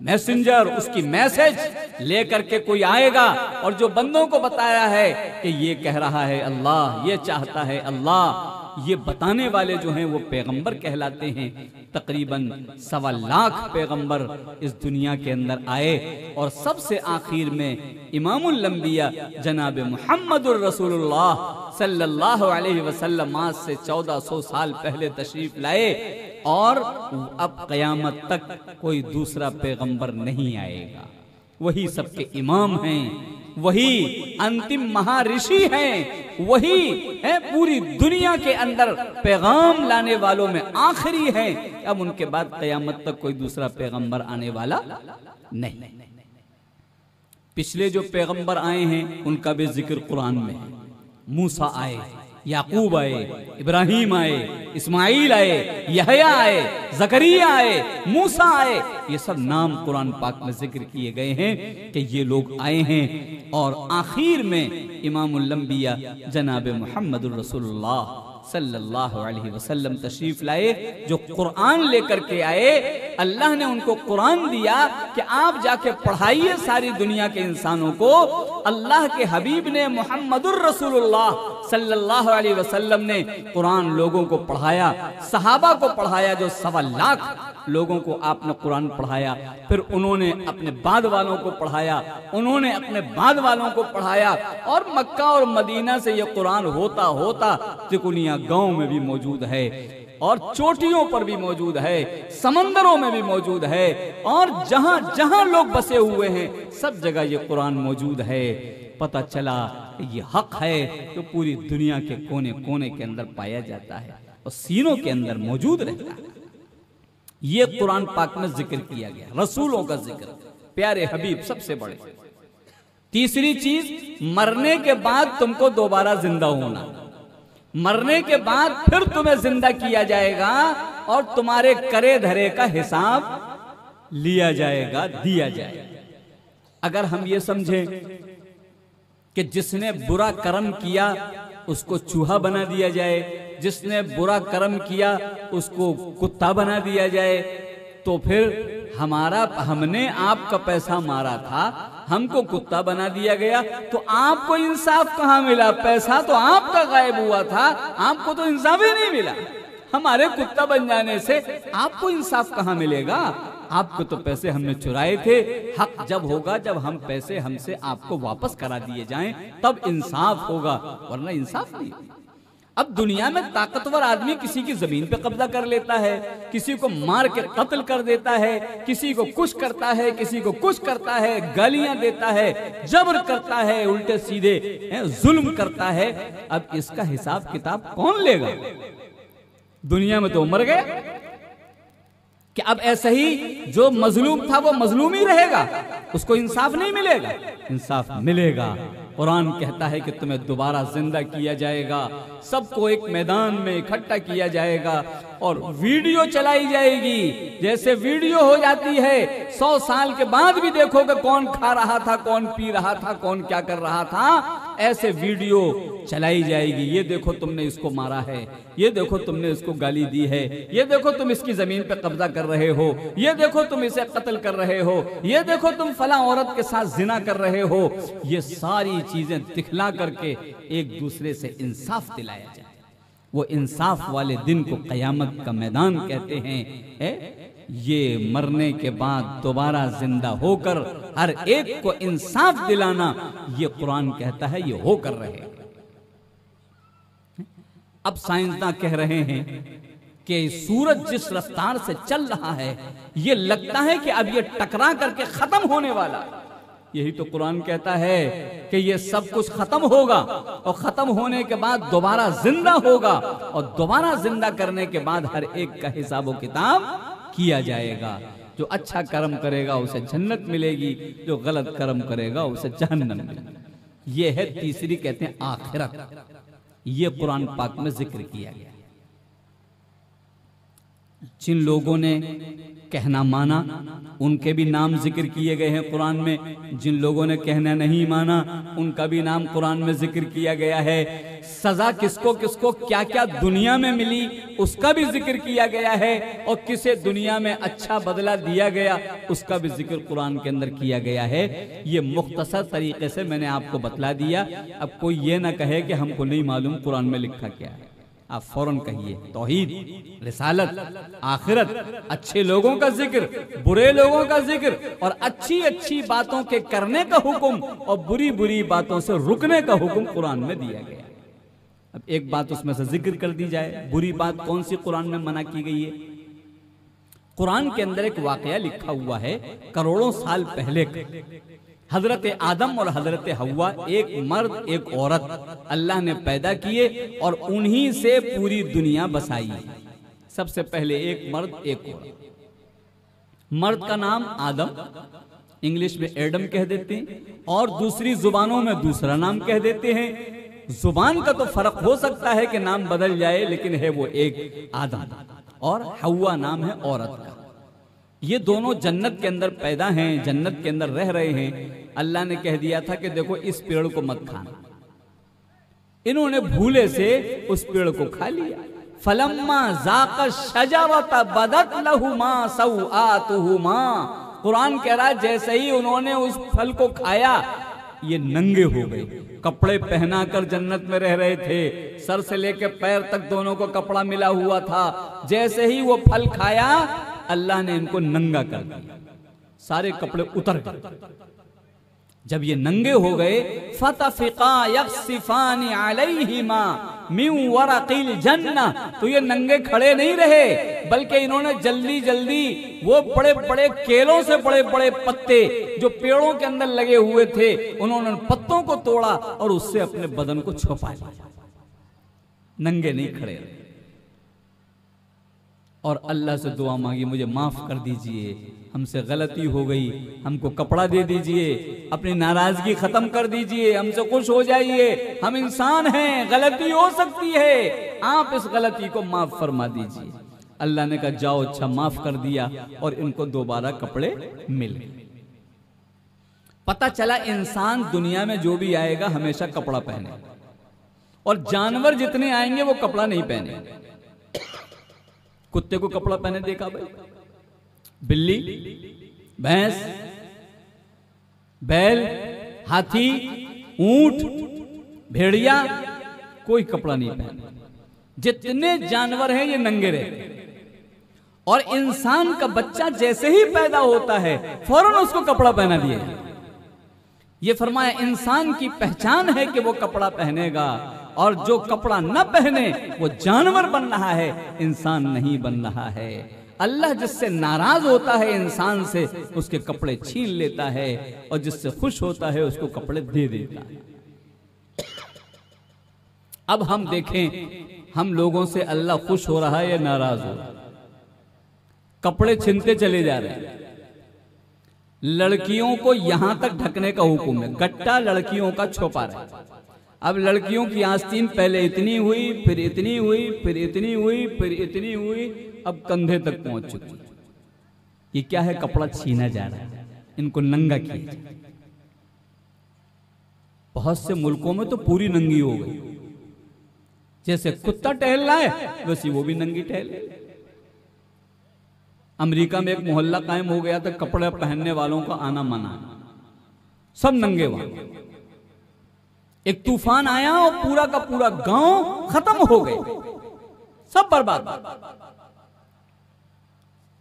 मैसेंजर, उसकी मैसेज लेकर के कोई आएगा और जो बंदों को बताया है कि ये कह रहा है अल्लाह, ये चाहता है अल्लाह, ये बताने वाले जो हैं वो पैगंबर कहलाते हैं। तकरीबन 1.25 लाख पैगंबर इस दुनिया के अंदर आए और सबसे आखिर में इमामुल अंबिया जनाब मुहम्मदुर रसूलुल्लाह सल्लल्लाहु अलैहि वसल्लम आज से 1400 साल पहले तशरीफ लाए और अब क़यामत तक कोई दूसरा पैगंबर नहीं आएगा। वही सबके इमाम हैं, वही अंतिम महाऋषि हैं, वही है पूरी दुनिया के अंदर पैगाम लाने वालों में आखिरी हैं। अब उनके बाद क़यामत तक कोई दूसरा पैगंबर आने वाला नहीं। पिछले जो पैगंबर आए हैं उनका भी जिक्र कुरान में है। मूसा आए, याकूब आए, इब्राहिम आए, इस्माइल आए, यहया आए, जकरिया आए, मूसा आए, ये सब नाम कुरान पाक में जिक्र किए गए हैं कि ये लोग आए हैं। और आखिर में इमामुल अंबिया जनाब मुहम्मदुर रसूलुल्लाह सल्लल्लाहु अलैहि वसल्लम तशरीफ लाए, जो कुरान लेकर के आए। अल्लाह ने उनको कुरान दिया कि आप जाके पढ़ाइए सारी दुनिया के इंसानों को। अल्लाह के हबीब ने मुहम्मदुर रसूलुल्लाह सल्लल्लाहु अलैहि वसल्लम ने कुरान लोगों को पढ़ाया, सहाबा को पढ़ाया, जो 1.25 लाख लोगों को आपने कुरान पढ़ाया। फिर उन्होंने अपने बाद वालों को पढ़ाया, उन्होंने अपने बाद वालों को पढ़ाया, और मक्का और मदीना से ये कुरान होता होता तिकुनिया गांव में भी मौजूद है, और चोटियों पर भी मौजूद है, समंदरों में भी मौजूद है, और जहां जहां लोग बसे हुए हैं सब जगह ये कुरान मौजूद है। पता चला ये हक है तो पूरी दुनिया के कोने कोने के अंदर पाया जाता है और सीनों के अंदर मौजूद रहता है। ये कुरान पाक में जिक्र किया गया, रसूलों का जिक्र, प्यारे हबीब सबसे बड़े। तीसरी चीज, मरने के बाद तुमको दोबारा जिंदा होना, मरने के बाद फिर तुम्हें जिंदा किया जाएगा और तुम्हारे करे धरे का हिसाब लिया जाएगा, दिया जाएगा। अगर हम ये समझें कि जिसने बुरा कर्म किया उसको चूहा बना दिया जाए, जिसने बुरा कर्म किया उसको कुत्ता बना दिया जाए, तो फिर हमने आपका पैसा मारा था, हमको कुत्ता बना दिया गया, तो आपको इंसाफ कहाँ मिला? पैसा तो आपका गायब हुआ था, आपको तो इंसाफ ही नहीं मिला। हमारे कुत्ता बन जाने से आपको इंसाफ कहाँ मिलेगा? आपको तो पैसे हमने चुराए थे। हक जब होगा जब हम पैसे हमसे आपको वापस करा दिए जाएं, तब इंसाफ होगा, वरना इंसाफ नहीं। अब दुनिया में ताकतवर आदमी किसी की जमीन पे कब्जा कर लेता है, किसी को मार के कत्ल कर देता है, किसी को कुछ करता है, किसी को कुछ करता है, गालियां देता है, जबर करता है, उल्टे सीधे जुल्म करता है। अब इसका हिसाब किताब कौन लेगा? दुनिया में तो मर गया कि अब ऐसे ही जो मजलूम था वो मजलूम ही रहेगा, उसको इंसाफ नहीं मिलेगा। इंसाफ मिलेगा। कुरान कहता है कि तुम्हें दोबारा जिंदा किया जाएगा, सबको एक मैदान में इकट्ठा किया जाएगा और वीडियो चलाई जाएगी। जैसे वीडियो हो जाती है 100 साल के बाद भी देखोगे कौन खा रहा था, कौन पी रहा था, कौन क्या कर रहा था, ऐसे वीडियो चलाई जाएगी। ये देखो तुमने इसको मारा है, ये देखो तुमने इसको गाली दी है, ये देखो तुम इसकी जमीन पे कब्जा कर रहे हो, ये देखो तुम इसे कत्ल कर रहे हो, ये देखो तुम फला औरत के साथ जिना कर रहे हो। ये सारी चीजें दिखला करके एक दूसरे से इंसाफ दिलाया जाए। वो इंसाफ वाले दिन को कयामत का मैदान कहते हैं। ये मरने के बाद दोबारा जिंदा होकर हर एक को इंसाफ दिलाना, ये कुरान कहता है ये होकर रहे। अब साइंसदान कह रहे हैं कि सूरज जिस रफ्तार से चल रहा है, ये लगता है कि अब ये टकरा करके खत्म होने वाला। यही तो कुरान कहता है कि ये सब कुछ खत्म होगा और खत्म होने के बाद दोबारा जिंदा होगा और दोबारा जिंदा करने के बाद हर एक का हिसाब व किताब किया जाएगा। जो अच्छा कर्म करेगा उसे जन्नत मिलेगी, जो गलत कर्म करेगा उसे जहन्नम मिलेगी। ये है तीसरी, कहते हैं आखिरत। ये कुरान पाक में जिक्र किया गया। जिन लोगों ने कहना माना उनके भी नाम जिक्र किए गए हैं कुरान में, जिन लोगों ने कहना नहीं माना उनका भी नाम कुरान में जिक्र किया गया है। सजा किसको किसको क्या क्या दुनिया में मिली उसका भी जिक्र किया गया है और किसे दुनिया में अच्छा बदला दिया गया उसका भी जिक्र कुरान के अंदर किया गया है। ये मुख्तसर तरीके से मैंने आपको बतला दिया। अब कोई ये ना कहे कि हमको नहीं मालूम कुरान में लिखा क्या है। आप फौरन कहिए तौहीद, रिसालत, आखिरत, अच्छे लोगों का जिक्र, बुरे लोगों का जिक्र और अच्छी अच्छी बातों के करने का हुक्म और बुरी बुरी बातों से रुकने का हुक्म कुरान में दिया गया। अब एक बात उसमें से जिक्र कर दी जाए। बुरी बात कौन सी कुरान में मना की गई है? कुरान के अंदर एक वाकया लिखा हुआ है करोड़ों साल पहले का। हजरत आदम और हजरत हव्वा, एक मर्द एक औरत अल्लाह ने पैदा किए और उन्हीं से पूरी दुनिया बसाई। सबसे पहले एक मर्द एक औरत। मर्द का नाम आदम, इंग्लिश में एडम कह देते हैं, और दूसरी जुबानों में दूसरा नाम कह देते हैं। जुबान का तो फर्क हो सकता है कि नाम बदल जाए, लेकिन है वो एक आदम, और हव्वा नाम है औरत का। ये दोनों जन्नत के अंदर पैदा हैं, जन्नत के अंदर रह रहे हैं। अल्लाह ने कह दिया था कि देखो इस पेड़ को मत खाना। इन्होंने भूले से उस पेड़ को खा लिया। फलम्मा ज़ाक़ा शजरता बदत लहुमा सौआतुहुमा। कुरान कह रहा है जैसे ही उन्होंने उस फल को खाया ये नंगे हो गए। कपड़े पहना कर जन्नत में रह रहे थे, सर से लेकर पैर तक दोनों को कपड़ा मिला हुआ था। जैसे ही वो फल खाया अल्लाह ने इनको नंगा कर दिया, सारे कपड़े उतर गए। जब ये नंगे हो गए फतफिका यख्सिफानी अलैहिमा मिन वरक़िल जन्ना, तो ये नंगे खड़े नहीं रहे बल्कि इन्होंने जल्दी जल्दी वो बड़े बड़े केलों से बड़े बड़े पत्ते जो पेड़ों के अंदर लगे हुए थे उन्होंने पत्तों को तोड़ा और उससे अपने बदन को छुपा लिया। नंगे नहीं खड़े रहे और अल्लाह से दुआ मांगी, मुझे माफ कर दीजिए, हमसे गलती हो गई, हमको कपड़ा दे दीजिए, अपनी नाराजगी खत्म कर दीजिए, हमसे खुश हो जाइए, हम इंसान हैं, गलती हो सकती है, आप इस गलती को माफ फरमा दीजिए। अल्लाह ने कहा जाओ, अच्छा माफ कर दिया और इनको दोबारा कपड़े मिल गए। पता चला इंसान दुनिया में जो भी आएगा हमेशा कपड़ा पहने, और जानवर जितने आएंगे वो कपड़ा नहीं पहने। कुत्ते को कपड़ा पहने देखा भाई? बिल्ली, भैंस, बैल, हाथी, ऊंट, भेड़िया, कोई कपड़ा नहीं पहने। जितने जानवर हैं ये नंगे रहते हैं। और इंसान का बच्चा जैसे ही पैदा होता है फौरन उसको कपड़ा पहना दिया। ये फरमाया इंसान की पहचान है कि वो कपड़ा पहनेगा, और जो कपड़ा न पहने वो जानवर बन रहा है, इंसान नहीं बन रहा है। अल्लाह जिससे नाराज होता है इंसान से उसके कपड़े छीन लेता है, और जिससे खुश होता है उसको कपड़े दे देता है। अब हम देखें हम लोगों से अल्लाह खुश हो रहा है या नाराज हो रहा है? कपड़े छीनते चले जा रहे हैं। लड़कियों को यहां तक ढकने का हुक्म है, गट्टा लड़कियों का छुपा रहा है। अब लड़कियों की आस्तीन पहले इतनी हुई, फिर इतनी हुई, फिर इतनी हुई, फिर इतनी हुई, अब कंधे तक पहुंच चुकी। ये क्या है? कपड़ा छीना जा रहा है, इनको नंगा किया जाए। बहुत से मुल्कों में तो पूरी नंगी हो गई। जैसे कुत्ता टहल रहा है वैसे वो भी नंगी टहल। अमेरिका में एक मोहल्ला कायम हो गया था, कपड़े पहनने वालों का आना मना, सब नंगे वहां। एक तूफान आया और पूरा का पूरा गांव खत्म हो गए, सब बर्बाद।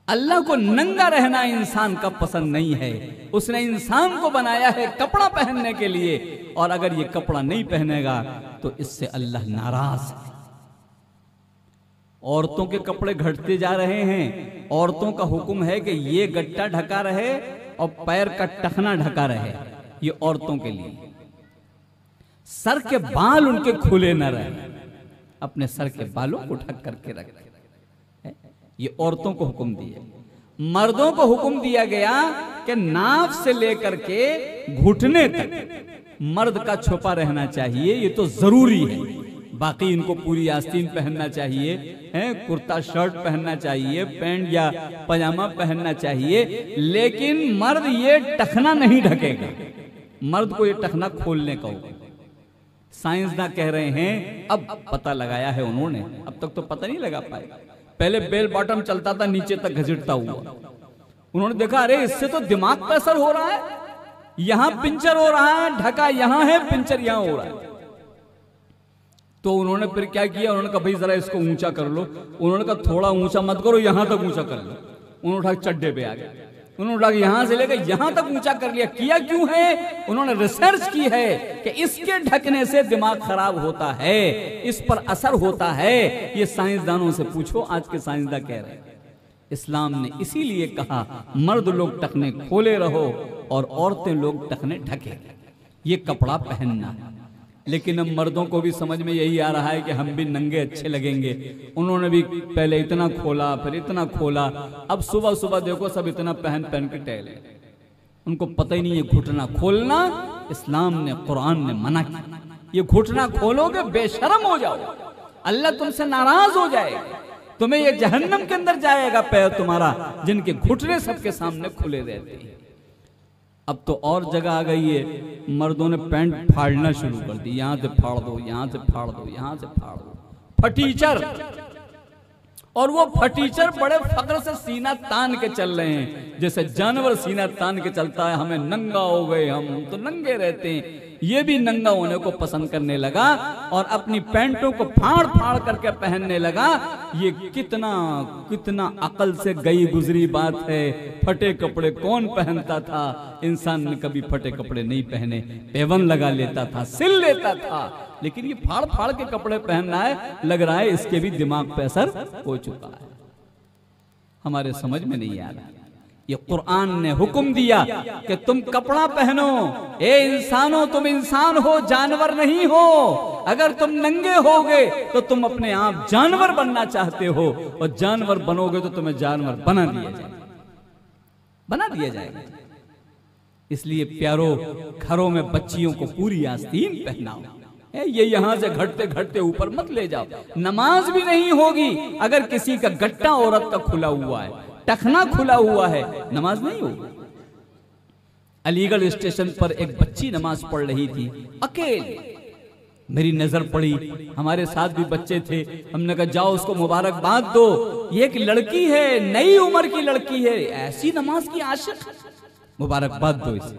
अल्लाह को नंगा रहना इंसान का पसंद नहीं है। उसने इंसान को बनाया है कपड़ा पहनने के लिए, और अगर ये कपड़ा नहीं पहनेगा तो इससे अल्लाह नाराज है। औरतों के कपड़े घटते जा रहे हैं। औरतों का हुक्म है कि ये गट्टा ढका रहे और पैर का टखना ढका रहे, ये औरतों के लिए। सर के बाल उनके खुले न रहे, अपने सर के बालों को ढक करके रखें। ये औरतों को हुक्म दिया। मर्दों को हुक्म दिया गया कि नाफ से लेकर के घुटने तक मर्द का छुपा रहना चाहिए, ये तो जरूरी है। बाकी इनको पूरी आस्तीन पहनना चाहिए, कुर्ता शर्ट पहनना चाहिए, पैंट या पजामा पहनना चाहिए, लेकिन मर्द ये टखना नहीं ढकेगा। मर्द को ये टखना खोलने का होगा। साइंसदान कह रहे हैं, अब पता लगाया है उन्होंने, अब तक तो पता नहीं लगा पाए। पहले बेल बॉटम चलता था नीचे तक घसीटता हुआ, उन्होंने देखा अरे इससे तो दिमाग पे असर हो रहा है, यहां पिंचर हो रहा है, ढका यहां है, पिंचर यहां हो रहा है। तो उन्होंने फिर क्या किया, उन्होंने कहा भाई जरा इसको ऊंचा कर लो। उन्होंने कहा थोड़ा ऊंचा मत करो, यहां तक ऊंचा कर लो। उन्होंने उठा चड्डे पे आ गए, उन्होंने उठा यहां से लेकर यहां तक ऊंचा कर लिया। किया क्यों है? उन्होंने रिसर्च की है कि इसके ढकने से दिमाग खराब होता है, इस पर असर होता है। ये साइंसदानों से पूछो, आज के साइंसदान कह रहे हैं। इस्लाम ने इसीलिए कहा मर्द लोग टखने खोले रहो और औरतें लोग टखने ढके, ये कपड़ा पहनना। लेकिन अब मर्दों को भी समझ में यही आ रहा है कि हम भी नंगे अच्छे लगेंगे। उन्होंने भी पहले इतना खोला, फिर इतना खोला, अब सुबह सुबह देखो सब इतना पहन पहन के टहले। उनको पता ही नहीं है घुटना खोलना इस्लाम ने, कुरान ने मना किया। ये घुटना खोलोगे बेशर्म हो जाओ, अल्लाह तुमसे नाराज हो जाएगा, तुम्हें ये जहन्नम के अंदर जाएगा पैर तुम्हारा, जिनके घुटने सबके सामने खुले रहते हैं। अब तो और जगह आ गई है, मर्दों ने पैंट फाड़ना शुरू कर दी, यहां से फाड़ दो, यहां से फाड़ दो, यहां से फाड़ दो, फटीचर। और वो फटीचर बड़े फक्र से सीना तान के चल रहे हैं, जैसे जानवर सीना तान के चलता है। हमें नंगा हो गए, हम तो नंगे रहते हैं। ये भी नंगा होने को पसंद करने लगा और अपनी पैंटों को फाड़ फाड़ करके पहनने लगा। ये कितना कितना अकल से गई गुजरी बात है। फटे कपड़े कौन पहनता था? इंसान ने कभी फटे कपड़े नहीं पहने, पेवन लगा लेता था, सिल लेता था। लेकिन ये फाड़ फाड़ के कपड़े पहनना है, लग रहा है इसके भी दिमाग पे असर हो चुका है। हमारे समझ में नहीं आ रहा। ये कुरान ने हुक्म दिया कि तुम कपड़ा पहनो। ए इंसानों, तुम इंसान हो, जानवर नहीं हो। अगर तुम नंगे होगे तो तुम अपने आप जानवर बनना चाहते हो, और जानवर बनोगे तो तुम्हें जानवर बना दिया जाएगा, बना दिया जाएगा। इसलिए प्यारो, घरों में बच्चियों को पूरी आस्तीन पहनाओ। ये यहां से घटते घटते ऊपर मत ले जाओ। नमाज भी नहीं होगी अगर किसी का गट्टा औरत का खुला हुआ है, टखना खुला हुआ है, नमाज नहीं होगी। अलीगढ़ स्टेशन पर एक बच्ची नमाज पढ़ रही थी अकेले। मेरी नजर पड़ी, हमारे साथ भी बच्चे थे। हमने कहा जाओ उसको मुबारकबाद दो, ये एक लड़की है, नई उम्र की लड़की है, ऐसी नमाज की आशिक, मुबारकबाद दो इसे।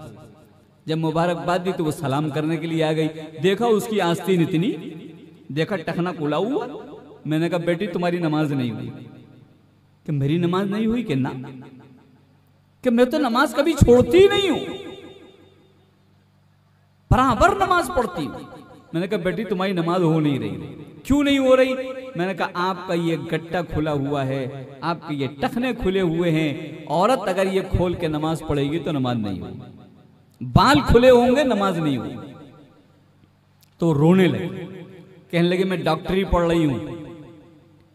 जब मुबारकबाद दी तो वो सलाम करने के लिए आ गई। देखा उसकी आस्तीन इतनी, देखा टखना खुला हुआ। मैंने कहा बेटी तुम्हारी नमाज नहीं हुई। कि मेरी नमाज नहीं हुई? कि ना, कि मैं तो नमाज कभी छोड़ती नहीं हूं, बराबर नमाज पढ़ती हूं। मैंने कहा बेटी तुम्हारी नमाज हो नहीं रही। क्यों नहीं हो रही? मैंने कहा आपका ये गट्टा खुला हुआ है, आपके ये टखने खुले हुए हैं। औरत अगर ये खोल के नमाज पढ़ेगी तो नमाज नहीं होगी, बाल खुले होंगे नमाज नहीं होगी। तो रोने लगे, कहने लगे मैं डॉक्टरी पढ़ रही हूं,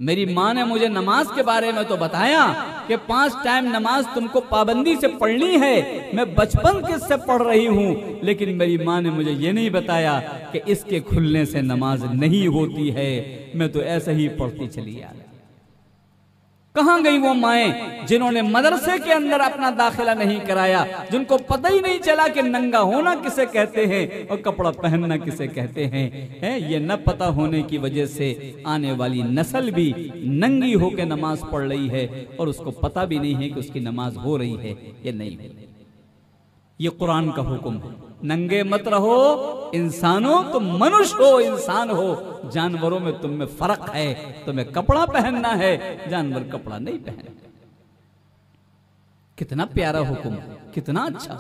मेरी माँ ने मुझे नमाज के बारे में तो बताया कि 5 टाइम नमाज तुमको पाबंदी से पढ़नी है। मैं बचपन से पढ़ रही हूँ, लेकिन मेरी माँ ने मुझे ये नहीं बताया कि इसके खुलने से नमाज नहीं होती है। मैं तो ऐसे ही पढ़ती चली आ रही। कहां गई वो माएं जिन्होंने मदरसे के अंदर अपना दाखिला नहीं कराया, जिनको पता ही नहीं चला कि नंगा होना किसे कहते हैं और कपड़ा पहनना किसे कहते हैं। ये न पता होने की वजह से आने वाली नस्ल भी नंगी होकर नमाज पढ़ रही है और उसको पता भी नहीं है कि उसकी नमाज हो रही है या नहीं हो। ये कुरान का हुक्म है, नंगे मत रहो, इंसानों तुम मनुष्य हो, इंसान हो, जानवरों में तुम में फर्क है। तुम्हें कपड़ा पहनना है, जानवर कपड़ा नहीं पहने। कितना प्यारा हुक्म है, कितना अच्छा।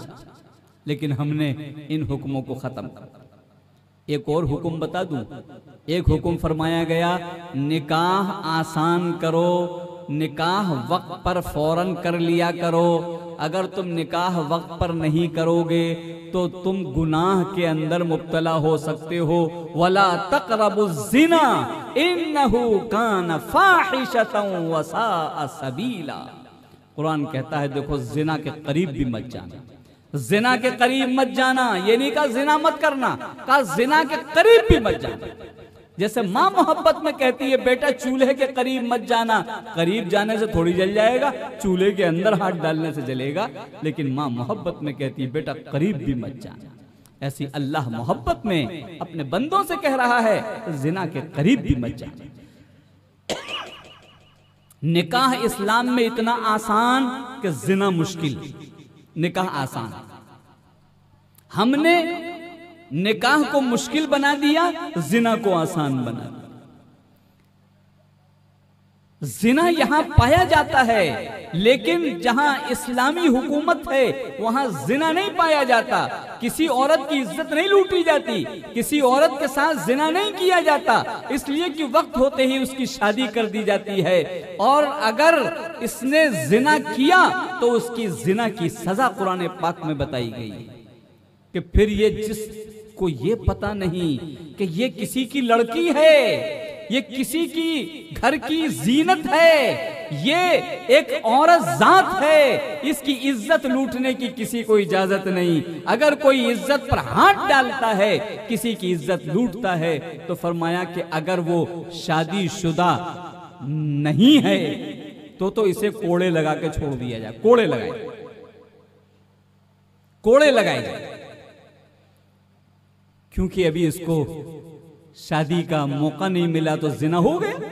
लेकिन हमने इन हुक्मों को खत्म कर दिया। एक और हुक्म बता दूं, एक हुक्म फरमाया गया निकाह आसान करो, निकाह वक्त पर फौरन कर लिया करो। अगर तुम निकाह वक्त पर नहीं करोगे तो तुम गुनाह के अंदर मुब्तला हो सकते हो। वला तक़रबुज़्ज़िना इन्नहु कान फ़ाहिशतन व साअ सबीला। कुरान कहता है देखो जिना के करीब भी मत जाना, जिना के करीब मत जाना। ये नहीं कहा जिना मत करना, कहा जिना के करीब भी मत जाना। जैसे माँ मोहब्बत में कहती है बेटा चूल्हे के करीब मत जाना, करीब जाने से थोड़ी जल जाएगा, चूल्हे के अंदर हाथ डालने से जलेगा। लेकिन माँ मोहब्बत में कहती है बेटा करीब भी मत जाना। ऐसी अल्लाह मोहब्बत में अपने बंदों से कह रहा है जिना के करीब भी मत जाना। निकाह इस्लाम में इतना आसान कि जिना मुश्किल, निकाह आसान। हमने निकाह को मुश्किल बना दिया, जिना को आसान बना दिया। जिना यहां पाया जाता है, लेकिन जहां इस्लामी हुकूमत है वहां जिना नहीं पाया जाता। किसी औरत की इज्जत नहीं लूटी जाती, किसी औरत के साथ जिना नहीं किया जाता, इसलिए कि वक्त होते ही उसकी शादी कर दी जाती है। और अगर इसने जिना किया तो उसकी जिना की सजा कुरान पाक में बताई गई कि फिर ये जिसको ये पता नहीं कि ये किसी की लड़की है, ये किसी की घर की जीनत है, ये एक औरत जात है, इसकी इज्जत लूटने की किसी को इजाजत नहीं। अगर कोई इज्जत पर हाथ डालता है, किसी की इज्जत लूटता है, तो फरमाया कि अगर वो शादीशुदा नहीं है तो इसे कोड़े लगा के छोड़ दिया जाए। कोड़े लगाए, कोड़े लगाए जाए, क्योंकि अभी इसको शादी का मौका नहीं मिला तो जिना हो गया।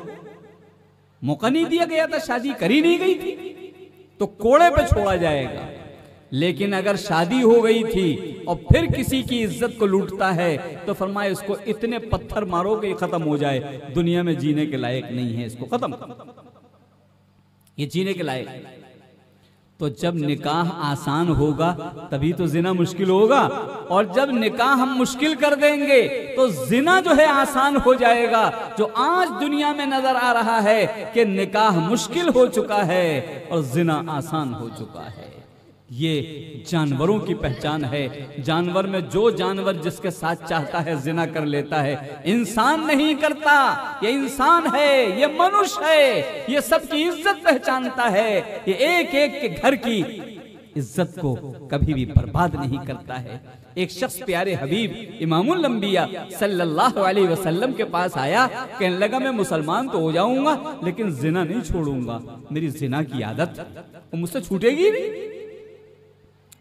मौका नहीं दिया गया था, शादी करी नहीं गई थी, तो कोड़े पे छोड़ा जाएगा। लेकिन अगर शादी हो गई थी और फिर किसी की इज्जत को लूटता है तो फरमाया इसको इतने पत्थर मारो कि खत्म हो जाए, दुनिया में जीने के लायक नहीं है, इसको खत्म, ये जीने के लायक। तो जब निकाह आसान होगा तभी तो जिना मुश्किल होगा, और जब निकाह हम मुश्किल कर देंगे तो जिना जो है आसान हो जाएगा। जो आज दुनिया में नजर आ रहा है कि निकाह मुश्किल हो चुका है और जिना आसान हो चुका है, ये जानवरों की पहचान है। जानवर में जो जानवर जिसके साथ चाहता है जिना कर लेता है, इंसान नहीं करता। ये इंसान है, ये मनुष्य है, ये सबकी इज्जत पहचानता है, ये एक एक के घर की इज्जत को कभी भी बर्बाद नहीं करता है। एक शख्स प्यारे हबीब इमामुल अंबिया सल्लल्लाहु अलैहि वसल्लम के पास आया, कहने लगा मैं मुसलमान तो हो जाऊंगा लेकिन जिना नहीं छोड़ूंगा, मेरी जिना की आदत वो मुझसे छूटेगी नहीं।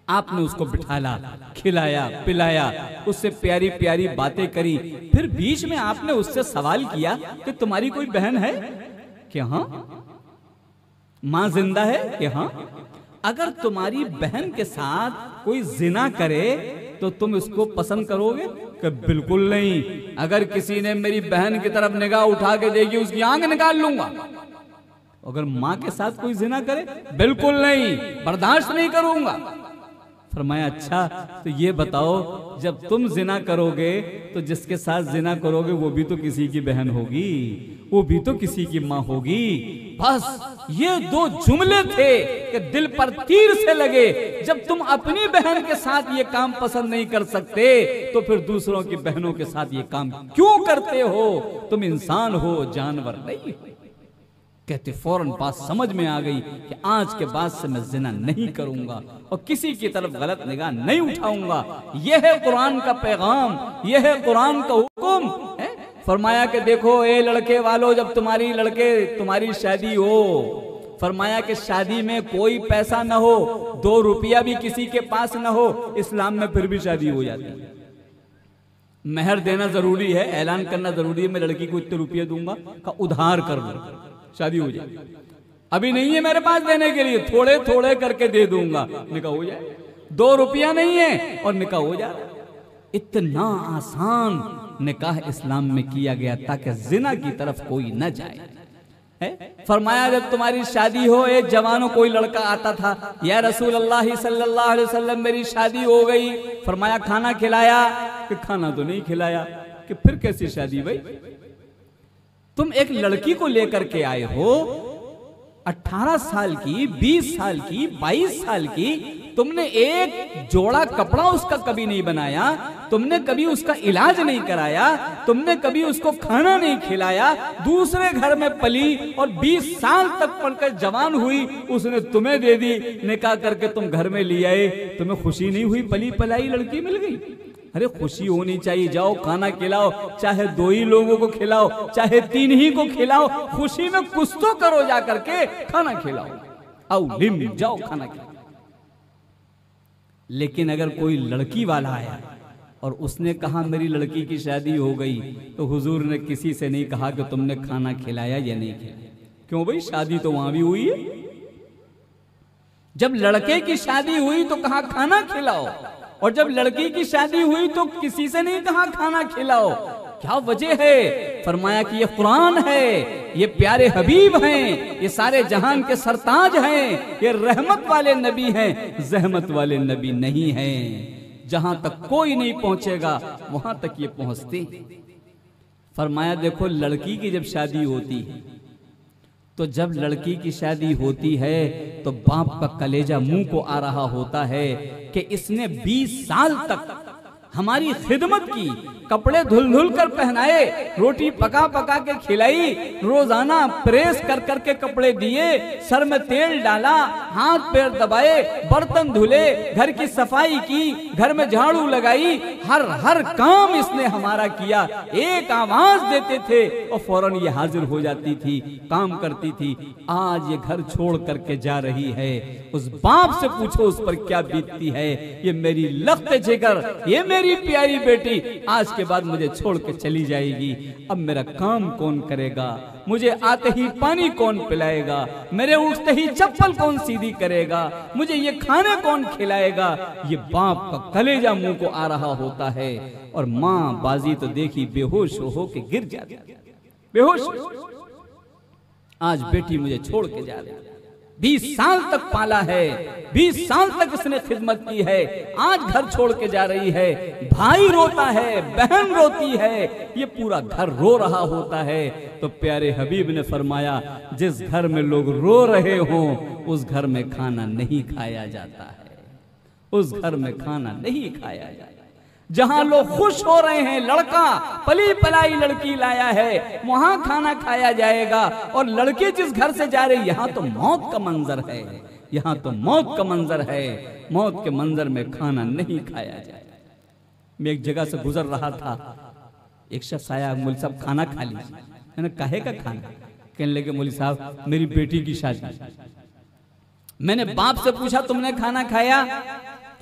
आपने उसको बिठाला, खिलाया, पिलाया, उससे प्यारी प्यारी बातें करी, फिर बीच में आपने उससे सवाल किया कि तुम्हारी कोई बहन है कि हाँ, मां जिंदा है कि हाँ। अगर तुम्हारी बहन के साथ कोई जिना करे तो तुम इसको पसंद करोगे कि बिल्कुल नहीं। अगर किसी ने मेरी बहन की तरफ निगाह उठा के देखी, उसकी आंख निकाल लूंगा। अगर मां के साथ कोई जिना करे, बिल्कुल नहीं, बर्दाश्त नहीं करूंगा। फरमाया अच्छा, तो ये बताओ, जब तुम जिना करोगे तो जिसके साथ जिना करोगे वो भी तो किसी की बहन होगी, वो भी तो किसी की मां होगी। बस ये दो जुमले थे कि दिल पर तीर से लगे। जब तुम अपनी बहन के साथ ये काम पसंद नहीं कर सकते तो फिर दूसरों की बहनों के साथ ये काम क्यों करते हो? तुम इंसान हो, जानवर नहीं हो। कहते फौरन बात समझ में आ गई कि आज के बाद से मैं जिना नहीं करूंगा और किसी की तरफ गलत निगाह नहीं उठाऊंगा। यह है कुरान का पैगाम, यह है कुरान का हुक्म है। फरमाया कि देखो ए लड़के वालों, जब तुम्हारी शादी हो, फरमाया कि शादी में कोई पैसा न हो, 2 रुपया भी किसी के पास न हो, इस्लाम में फिर भी शादी हो जाती है। मेहर देना जरूरी है, ऐलान करना जरूरी है, मैं लड़की को इतने रुपये दूंगा का उधार कर दो, शादी हो जाए। अभी नहीं है मेरे पास देने के लिए, थोड़े थोड़े करके दे दूंगा, निकाह हो जाए। 2 रुपया नहीं है और निकाह हो जाए। इतना आसान निकाह इस्लाम में किया गया ताकि जिना की तरफ कोई न जाए। फरमाया जब तुम्हारी शादी हो, एक जवानों कोई लड़का आता था, या रसूल अल्लाह सल्लल्लाहु अलैहि वसल्लम मेरी शादी हो गई। फरमाया खाना खिलाया? कि खाना तो नहीं खिलाया। कि फिर कैसी शादी भाई? तुम एक लड़की को लेकर के आए हो, 18 साल की, 20 साल की, 22 साल की, तुमने एक जोड़ा कपड़ा उसका कभी नहीं बनाया, तुमने कभी उसका इलाज नहीं कराया, तुमने कभी उसको खाना नहीं खिलाया, दूसरे घर में पली और 20 साल तक पढ़कर जवान हुई, उसने तुम्हें दे दी, निकाह करके तुम घर में ले आए। तुम्हें खुशी नहीं हुई? पली पलाई लड़की मिल गई। अरे खुशी होनी चाहिए। जाओ खाना खिलाओ, चाहे 2 ही लोगों को खिलाओ, चाहे 3 ही को खिलाओ, खुशी में कुछ तो करो, जा करके खाना खिलाओ, आओ लिम जाओ खाना खिलाओ। लेकिन अगर कोई लड़की वाला आया और उसने कहा मेरी लड़की की शादी हो गई, तो हुजूर ने किसी से नहीं कहा कि तुमने खाना खिलाया या नहीं खिलाया। क्यों भाई? शादी तो वहां भी हुई है। जब लड़के की शादी हुई तो कहा खाना खिलाओ, और जब लड़की की शादी हुई तो किसी से नहीं कहा खाना खिलाओ। क्या वजह है? फरमाया कि ये कुरान है, ये प्यारे हबीब हैं, ये सारे जहान के सरताज हैं, ये रहमत वाले नबी हैं, जहमत वाले नबी नहीं हैं। जहां तक कोई नहीं पहुंचेगा वहां तक ये पहुंचते। फरमाया देखो लड़की की जब शादी होती है, तो जब लड़की की शादी होती है तो बाप का कलेजा मुंह को आ रहा होता है कि इसने 20 साल तक हमारी खिदमत की, कपड़े धुल धुल कर पहनाए, रोटी पका पका के खिलाई, रोजाना प्रेस कर कर के कपड़े दिए, सर में तेल डाला, हाथ पैर दबाए, बर्तन धुले, घर की सफाई की, घर में झाड़ू लगाई, हर काम इसने हमारा किया। एक आवाज देते थे और फौरन ये हाजिर हो जाती थी, काम करती थी। आज ये घर छोड़ करके जा रही है, उस बाप से पूछो उस पर क्या बीतती है। ये मेरी लख्त जिगर, ये मेरी प्यारी बेटी आज के बाद मुझे छोड़ के चली जाएगी। अब मेरा काम कौन करेगा? मुझे आते ही पानी कौन पिलाएगा? मेरे उठते ही चप्पल कौन सीधी करेगा? मुझे ये खाना कौन खिलाएगा? ये बाप का कलेजा मुंह को आ रहा होता है। और माँ बाजी तो देखी बेहोश हो के गिर जाती, बेहोश। आज बेटी मुझे छोड़ के जा रही, 20 साल तक पाला है, 20 साल तक इसने खिदमत की है, आज घर छोड़ के जा रही है। भाई रोता है, बहन रोती है, ये पूरा घर रो रहा होता है। तो प्यारे हबीब ने फरमाया जिस घर में लोग रो रहे हों उस घर में खाना नहीं खाया जाता है, उस घर में खाना नहीं खाया जाता। जहां लोग खुश हो रहे हैं, लड़का पली पलाई लड़की लाया है, वहां खाना खाया जाएगा। और लड़की जिस घर से जा रही, यहां तो मौत का मंजर है, यहां तो मौत का मंजर है। मौत के मंजर में खाना नहीं खाया जाए। मैं एक जगह से गुजर रहा था, एक शख्स आया, मौलवी साहब खाना खा लीजिए। मैंने काहे का खाना? कहने लगे मौलवी साहब मेरी बेटी की शादी। मैंने बाप से पूछा तुमने खाना खाया?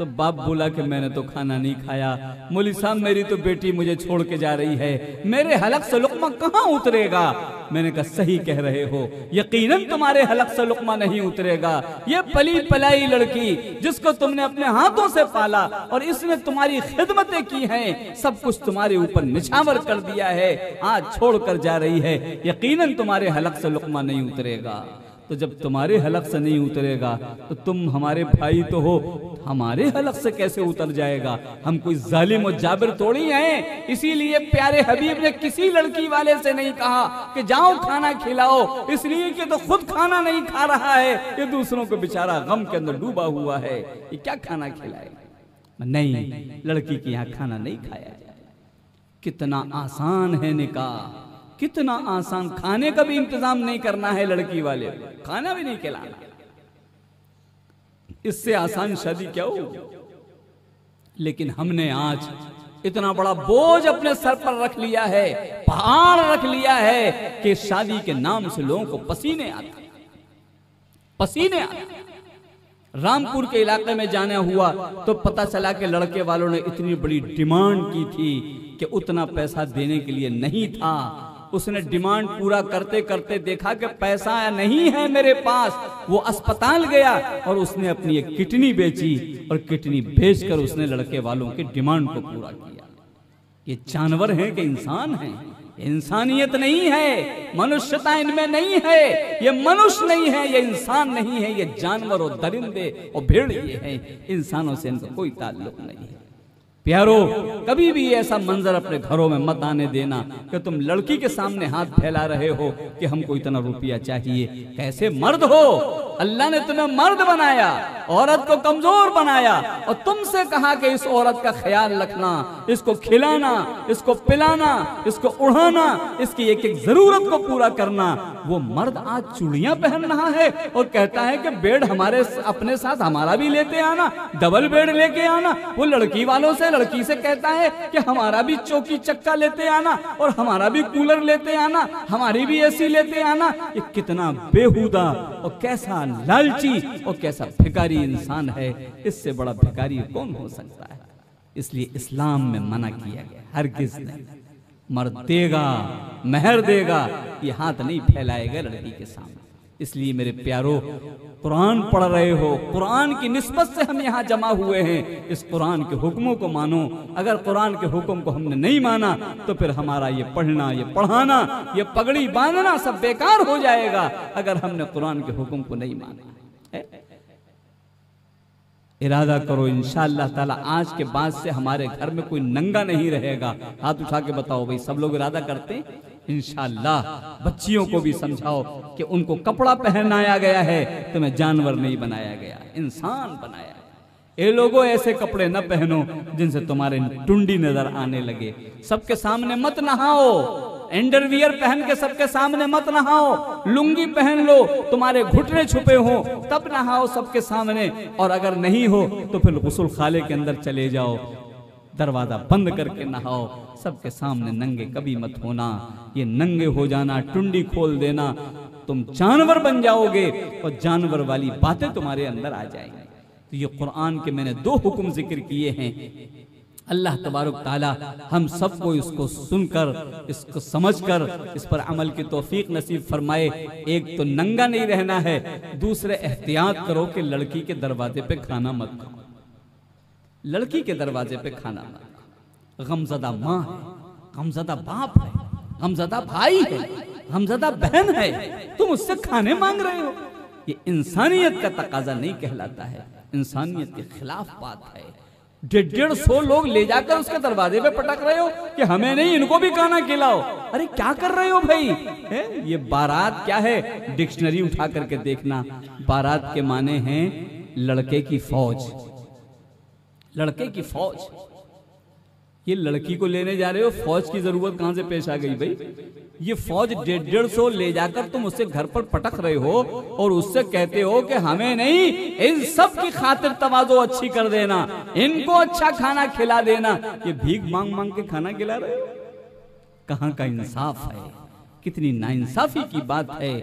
तो बाप बोला कि मैंने तो खाना नहीं खाया। मौलवी साहब मेरी तो बेटी मुझे छोड़ के जा रही है, मेरे हलक से लुकमा कहाँ उतरेगा? मैंने कहा सही कह रहे हो, यकीनन तुम्हारे हलक से लुकमा नहीं उतरेगा। ये पली पलाई लड़की जिसको तुमने अपने हाथों से पाला और इसने तुम्हारी खिदमतें की हैं, सब कुछ तुम्हारे ऊपर निछावर कर दिया है, आज छोड़ कर जा रही है, यकीनन तुम्हारे हलक से लुकमा नहीं उतरेगा। तो जब तुम्हारे हलक से नहीं उतरेगा तो तुम हमारे भाई तो हो, हमारे हलक से कैसे उतर जाएगा? हम कोई जालिम और जाबिर थोड़ी हैं। इसीलिए प्यारे हबीब ने किसी लड़की वाले से नहीं कहा कि जाओ खाना खिलाओ, इसलिए कि तो खुद खाना नहीं खा रहा है, ये दूसरों को बेचारा गम के अंदर डूबा हुआ है, ये क्या खाना खिलाएगा? नहीं, लड़की के यहाँ खाना नहीं खाया जाए। कितना आसान है निकाह, कितना आसान। खाने का भी इंतजाम नहीं करना है लड़की वाले, खाना भी नहीं खिलाना, इससे आसान शादी क्या हो? लेकिन हमने आज इतना बड़ा बोझ अपने सर पर रख लिया है, पहाड़ रख लिया है कि शादी के नाम से लोगों को पसीने आते, पसीने आते। रामपुर के इलाके में जाना हुआ तो पता चला कि लड़के वालों ने इतनी बड़ी डिमांड की थी कि उतना पैसा देने के लिए नहीं था। उसने डिमांड पूरा करते करते देखा कि पैसा नहीं है मेरे पास। वो अस्पताल गया और उसने अपनी एक किडनी बेची और किडनी बेचकर उसने लड़के वालों की डिमांड को पूरा किया। ये जानवर हैं कि इंसान हैं? इंसानियत नहीं है, मनुष्यता इनमें नहीं है, ये मनुष्य नहीं है, ये इंसान नहीं है, ये जानवर और दरिंदे और भेड़िए हैं। इंसानों से इनका कोई ताल्लुक नहीं है। प्यारो, कभी भी ऐसा मंजर अपने घरों में मत आने देना कि तुम लड़की के सामने हाथ फैला रहे हो कि हमको इतना रुपया चाहिए। कैसे मर्द हो? अल्लाह ने तुम्हें मर्द बनाया, औरत को कमजोर बनाया और तुमसे कहा कि इस औरत का ख्याल रखना, इसको खिलाना, इसको पिलाना, इसको उड़ाना, इसकी एक एक जरूरत को पूरा करना। वो मर्द आज चूड़ियां पहन रहा है और कहता है कि बेड हमारे अपने साथ हमारा भी लेते आना, डबल बेड लेके आना। वो लड़की वालों से, लड़की से कहता है कि हमारा भी चौकी चक्का लेते आना और हमारा भी कूलर लेते आना, हमारी भी एसी लेते आना। ये कितना बेहुदा और कैसा लालची और कैसा भिखारी इंसान है। इससे बड़ा भिखारी कौन हो सकता है? इसलिए इस्लाम में मना किया गया, हरगिज़ नहीं। मर्द देगा, मेहर देगा, ये हाथ नहीं फैलाएगा लड़की के सामने। इसलिए मेरे प्यारो, कुरान पढ़ रहे हो, कुरान की निस्बत से हम यहाँ जमा हुए हैं, इस कुरान के हुक्मों को मानो। अगर कुरान के हुक्म को हमने नहीं माना तो फिर हमारा ये पढ़ना, ये पढ़ाना, ये पगड़ी बांधना सब बेकार हो जाएगा अगर हमने कुरान के हुक्म को नहीं माना। इरादा करो, इंशाअल्लाह ताला आज के बाद से हमारे घर में कोई नंगा नहीं रहेगा। हाथ उठा के बताओ भाई, सब लोग इरादा करते हैं? इंशाअल्लाह बच्चियों को भी समझाओ कि उनको कपड़ा पहनाया गया है, तुम्हें जानवर नहीं बनाया गया, इंसान बनाया है। ये लोगों ऐसे कपड़े न पहनो जिनसे तुम्हारे टुंडी नजर आने लगे। सबके सामने मत नहाओ, अंडरवियर पहन के सबके सामने मत नहाओ। लुंगी पहन लो, तुम्हारे घुटने छुपे हो तब नहाओ सबके सामने। और अगर नहीं हो तो फिर गुस्ल खाले के अंदर चले जाओ, दरवाजा बंद करके नहाओ। सबके सामने नंगे कभी मत होना। ये नंगे हो जाना, टुंडी खोल देना, तुम जानवर बन जाओगे और जानवर वाली बातें तुम्हारे अंदर आ जाएंगी। तो ये कुरान के मैंने 2 हुक्म जिक्र किए हैं। अल्लाह तबारक ताला हम सबको इसको सुनकर, इसको समझकर इस पर अमल की तौफीक नसीब फरमाए। एक तो नंगा नहीं रहना है, दूसरे एहतियात करो कि लड़की के दरवाजे पे खाना मत खाओ। लड़की के दरवाजे पे खाना मत खाओ। गमज़दा माँ है, गमज़दा बाप है, गमज़दा भाई है, गमज़दा बहन है, तुम उससे खाने मांग रहे हो। ये इंसानियत का तकाजा नहीं कहलाता है, इंसानियत के खिलाफ बात है। 150 लोग ले जाकर उसके दरवाजे पे पटक रहे हो कि हमें नहीं, इनको भी खाना खिलाओ। अरे क्या कर रहे हो भाई? ये बारात क्या है? डिक्शनरी उठा करके देखना, बारात के माने हैं लड़के की फौज। लड़के की फौज, ये लड़की को लेने जा रहे हो, फौज की जरूरत कहां से पेश आ गई भाई? ये फौज 150 ले जाकर तुम उससे घर पर पटक रहे हो और उससे कहते हो कि हमें नहीं, इन सब की खातिर तवाज़ो अच्छी कर देना, इनको अच्छा खाना खिला देना। ये भीख मांग मांग के खाना खिला रहे हो? कहां का इंसाफ है? कितनी नाइंसाफी की बात है।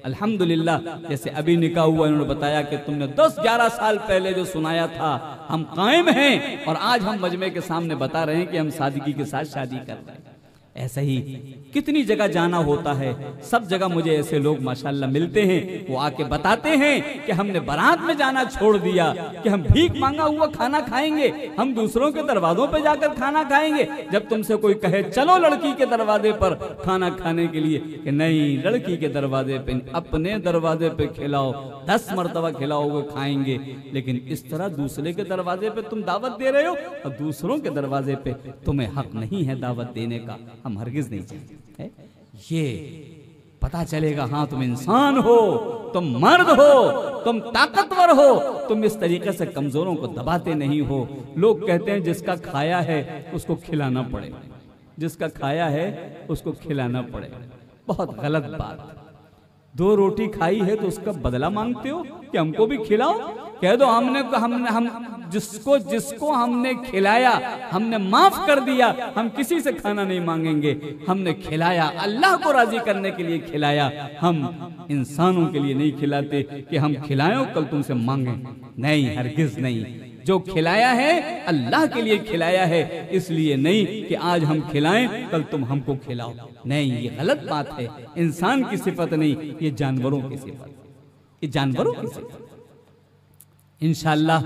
अल्हम्दुलिल्लाह, जैसे अभी निकाह हुआ, इन्होंने बताया कि तुमने 10-11 साल पहले जो सुनाया था हम कायम हैं, और आज हम मजमे के सामने बता रहे हैं कि हम सादगी के साथ शादी कर रहे हैं। ऐसा ही कितनी जगह जाना होता है, सब जगह मुझे ऐसे लोग माशाल्लाह मिलते हैं, वो आके बताते हैं कि हमने बारात में जाना छोड़ दिया, कि हम भीख मांगा हुआ खाना खाएंगे, हम दूसरों के दरवाजों पे जाकर खाना खाएंगे। जब तुमसे कोई कहे चलो लड़की के दरवाजे पर खाना खाने के लिए, कि नहीं, लड़की के दरवाजे पे, अपने दरवाजे पे खिलाओ, 10 मरतबा खिलाओगे खाएंगे, लेकिन इस तरह दूसरे के दरवाजे पे तुम दावत दे रहे हो और दूसरों के दरवाजे पे तुम्हें हक नहीं है दावत देने का, हम हरगिज नहीं चाहते। ये पता चलेगा, हाँ तुम इंसान हो, तुम मर्द हो, तुम ताकतवर हो, तुम इस तरीके से कमजोरों को दबाते नहीं हो। लोग कहते हैं जिसका खाया है उसको खिलाना पड़े, जिसका खाया है उसको खिलाना पड़े। बहुत गलत बात। 2 रोटी खाई है तो उसका बदला मांगते हो कि हमको भी खिलाओ। कह दो हम जिसको हमने खिलाया, हमने माफ कर दिया, हम किसी से खाना नहीं मांगेंगे। हमने खिलाया, अल्लाह को राजी करने के लिए खिलाया, हम इंसानों के लिए नहीं खिलाते कि हम खिलाएं कल तुमसे मांगे। नहीं, हरगिज नहीं। जो खिलाया है अल्लाह के लिए खिलाया है, इसलिए नहीं कि आज हम खिलाएं कल तुम हमको खिलाओ। नहीं, ये गलत बात है। इंसान की सिफत नहीं, ये जानवरों की सिफत, ये जानवरों की सिफत। इंशाअल्लाह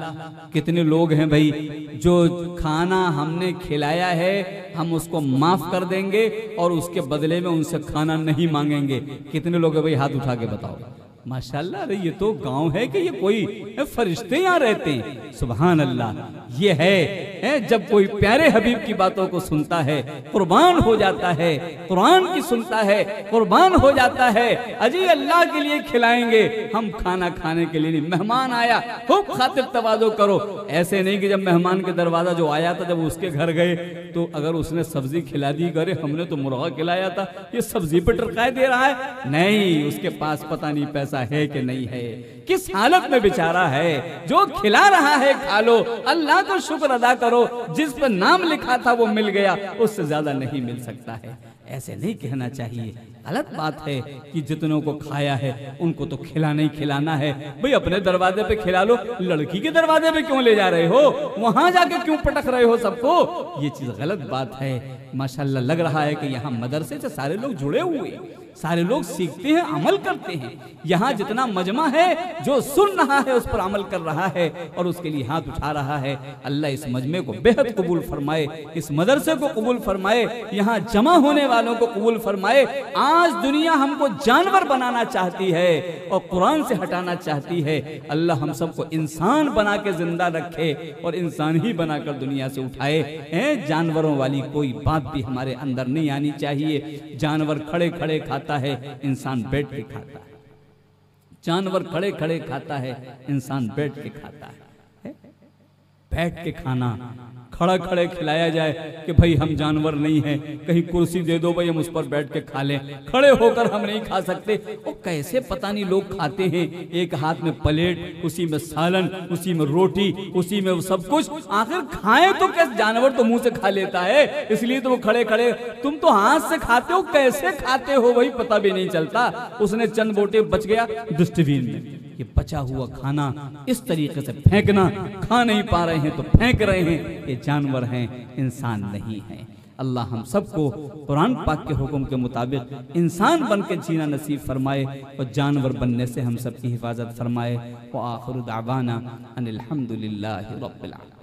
कितने लोग हैं भाई जो खाना हमने खिलाया है हम उसको माफ कर देंगे और उसके बदले में उनसे खाना नहीं मांगेंगे। कितने लोग हैं भाई, हाथ उठा के बताओ। माशाल्लाह, अरे ये तो गांव है कि ये कोई फरिश्ते यहाँ रहते हैं। सुभान अल्लाह। ये है जब कोई प्यारे हबीब की बातों को सुनता है, कुर्बान हो जाता है, कुरान की सुनता है, कुर्बान हो जाता है। अजी अल्लाह के लिए खिलाएंगे, हम खाना खाने के लिए नहीं। मेहमान आया, खूब खातिर तवाज़ो करो। ऐसे नहीं कि जब मेहमान के दरवाजा जो आया था, जब उसके घर गए तो अगर उसने सब्जी खिला दी, करे हमने तो मुर्गा खिलाया था, ये सब्जी पे टरकाए दे रहा है। नहीं, उसके पास पता नहीं पैसा है कि नहीं है, किस हालत में बेचारा है। जो खिला रहा है खा लो, अल्लाह को शुक्र अदा करो। जिस पर नाम लिखा था वो मिल गया, उससे ज्यादा नहीं मिल सकता है। ऐसे नहीं कहना चाहिए। गलत बात है कि जितनों को खाया है उनको तो खिलाना ही खिलाना है। भाई अपने दरवाजे पे खिला लो, लड़की के दरवाजे पे क्यों ले जा रहे हो, वहां जाके क्यों पटक रहे हो सबको। ये चीज गलत बात है। माशाल्लाह लग रहा है कि यहाँ मदरसे से सारे लोग जुड़े हुए, सारे लोग सीखते हैं, अमल करते हैं। यहाँ जितना मजमा है जो सुन रहा है उस पर अमल कर रहा है और उसके लिए हाथ उठा रहा है। अल्लाह इस मजमे को बेहद कबूल फरमाए, इस मदरसे को कबूल फरमाए, यहाँ जमा होने वालों को कबूल फरमाए। आज दुनिया हमको जानवर बनाना चाहती है और कुरान से हटाना चाहती है। अल्लाह हम सबको इंसान बना के जिंदा रखे और इंसान ही बनाकर दुनिया से उठाए। जानवरों वाली कोई बात भी हमारे अंदर नहीं आनी चाहिए। जानवर खड़े खड़े खाता है, इंसान बैठ के खाता है। जानवर खड़े खड़े खाता है, इंसान बैठ के खाता है। बैठ के खाना, खड़ा खड़े खिलाया जाए कि भाई हम जानवर नहीं हैं, कहीं कुर्सी दे दो भाई हम उस पर बैठ के खा लें, खड़े होकर हम नहीं खा सकते। वो कैसे पता नहीं लोग खाते हैं। एक हाथ में प्लेट, उसी में सालन, उसी में रोटी, उसी में सब कुछ। आखिर खाए तो कैसे, जानवर तो मुंह से खा लेता है, इसलिए तो वो खड़े खड़े। तुम तो हाथ से खाते हो, कैसे खाते हो वही पता भी नहीं चलता। उसने चंद बोटे बच गया डस्टबिन में। ये बचा हुआ खाना इस तरीके से फेंकना, खा नहीं पा रहे हैं तो फेंक रहे हैं। ये जानवर हैं, इंसान नहीं है। अल्लाह हम सबको कुरान पाक के हुक्म के मुताबिक इंसान बन के जीना नसीब फरमाए और जानवर बनने से हम सब की हिफाजत फरमाए। व आखिरु दावाना अनिल हम्दुलिल्लाहि रब्बिल आलमीन।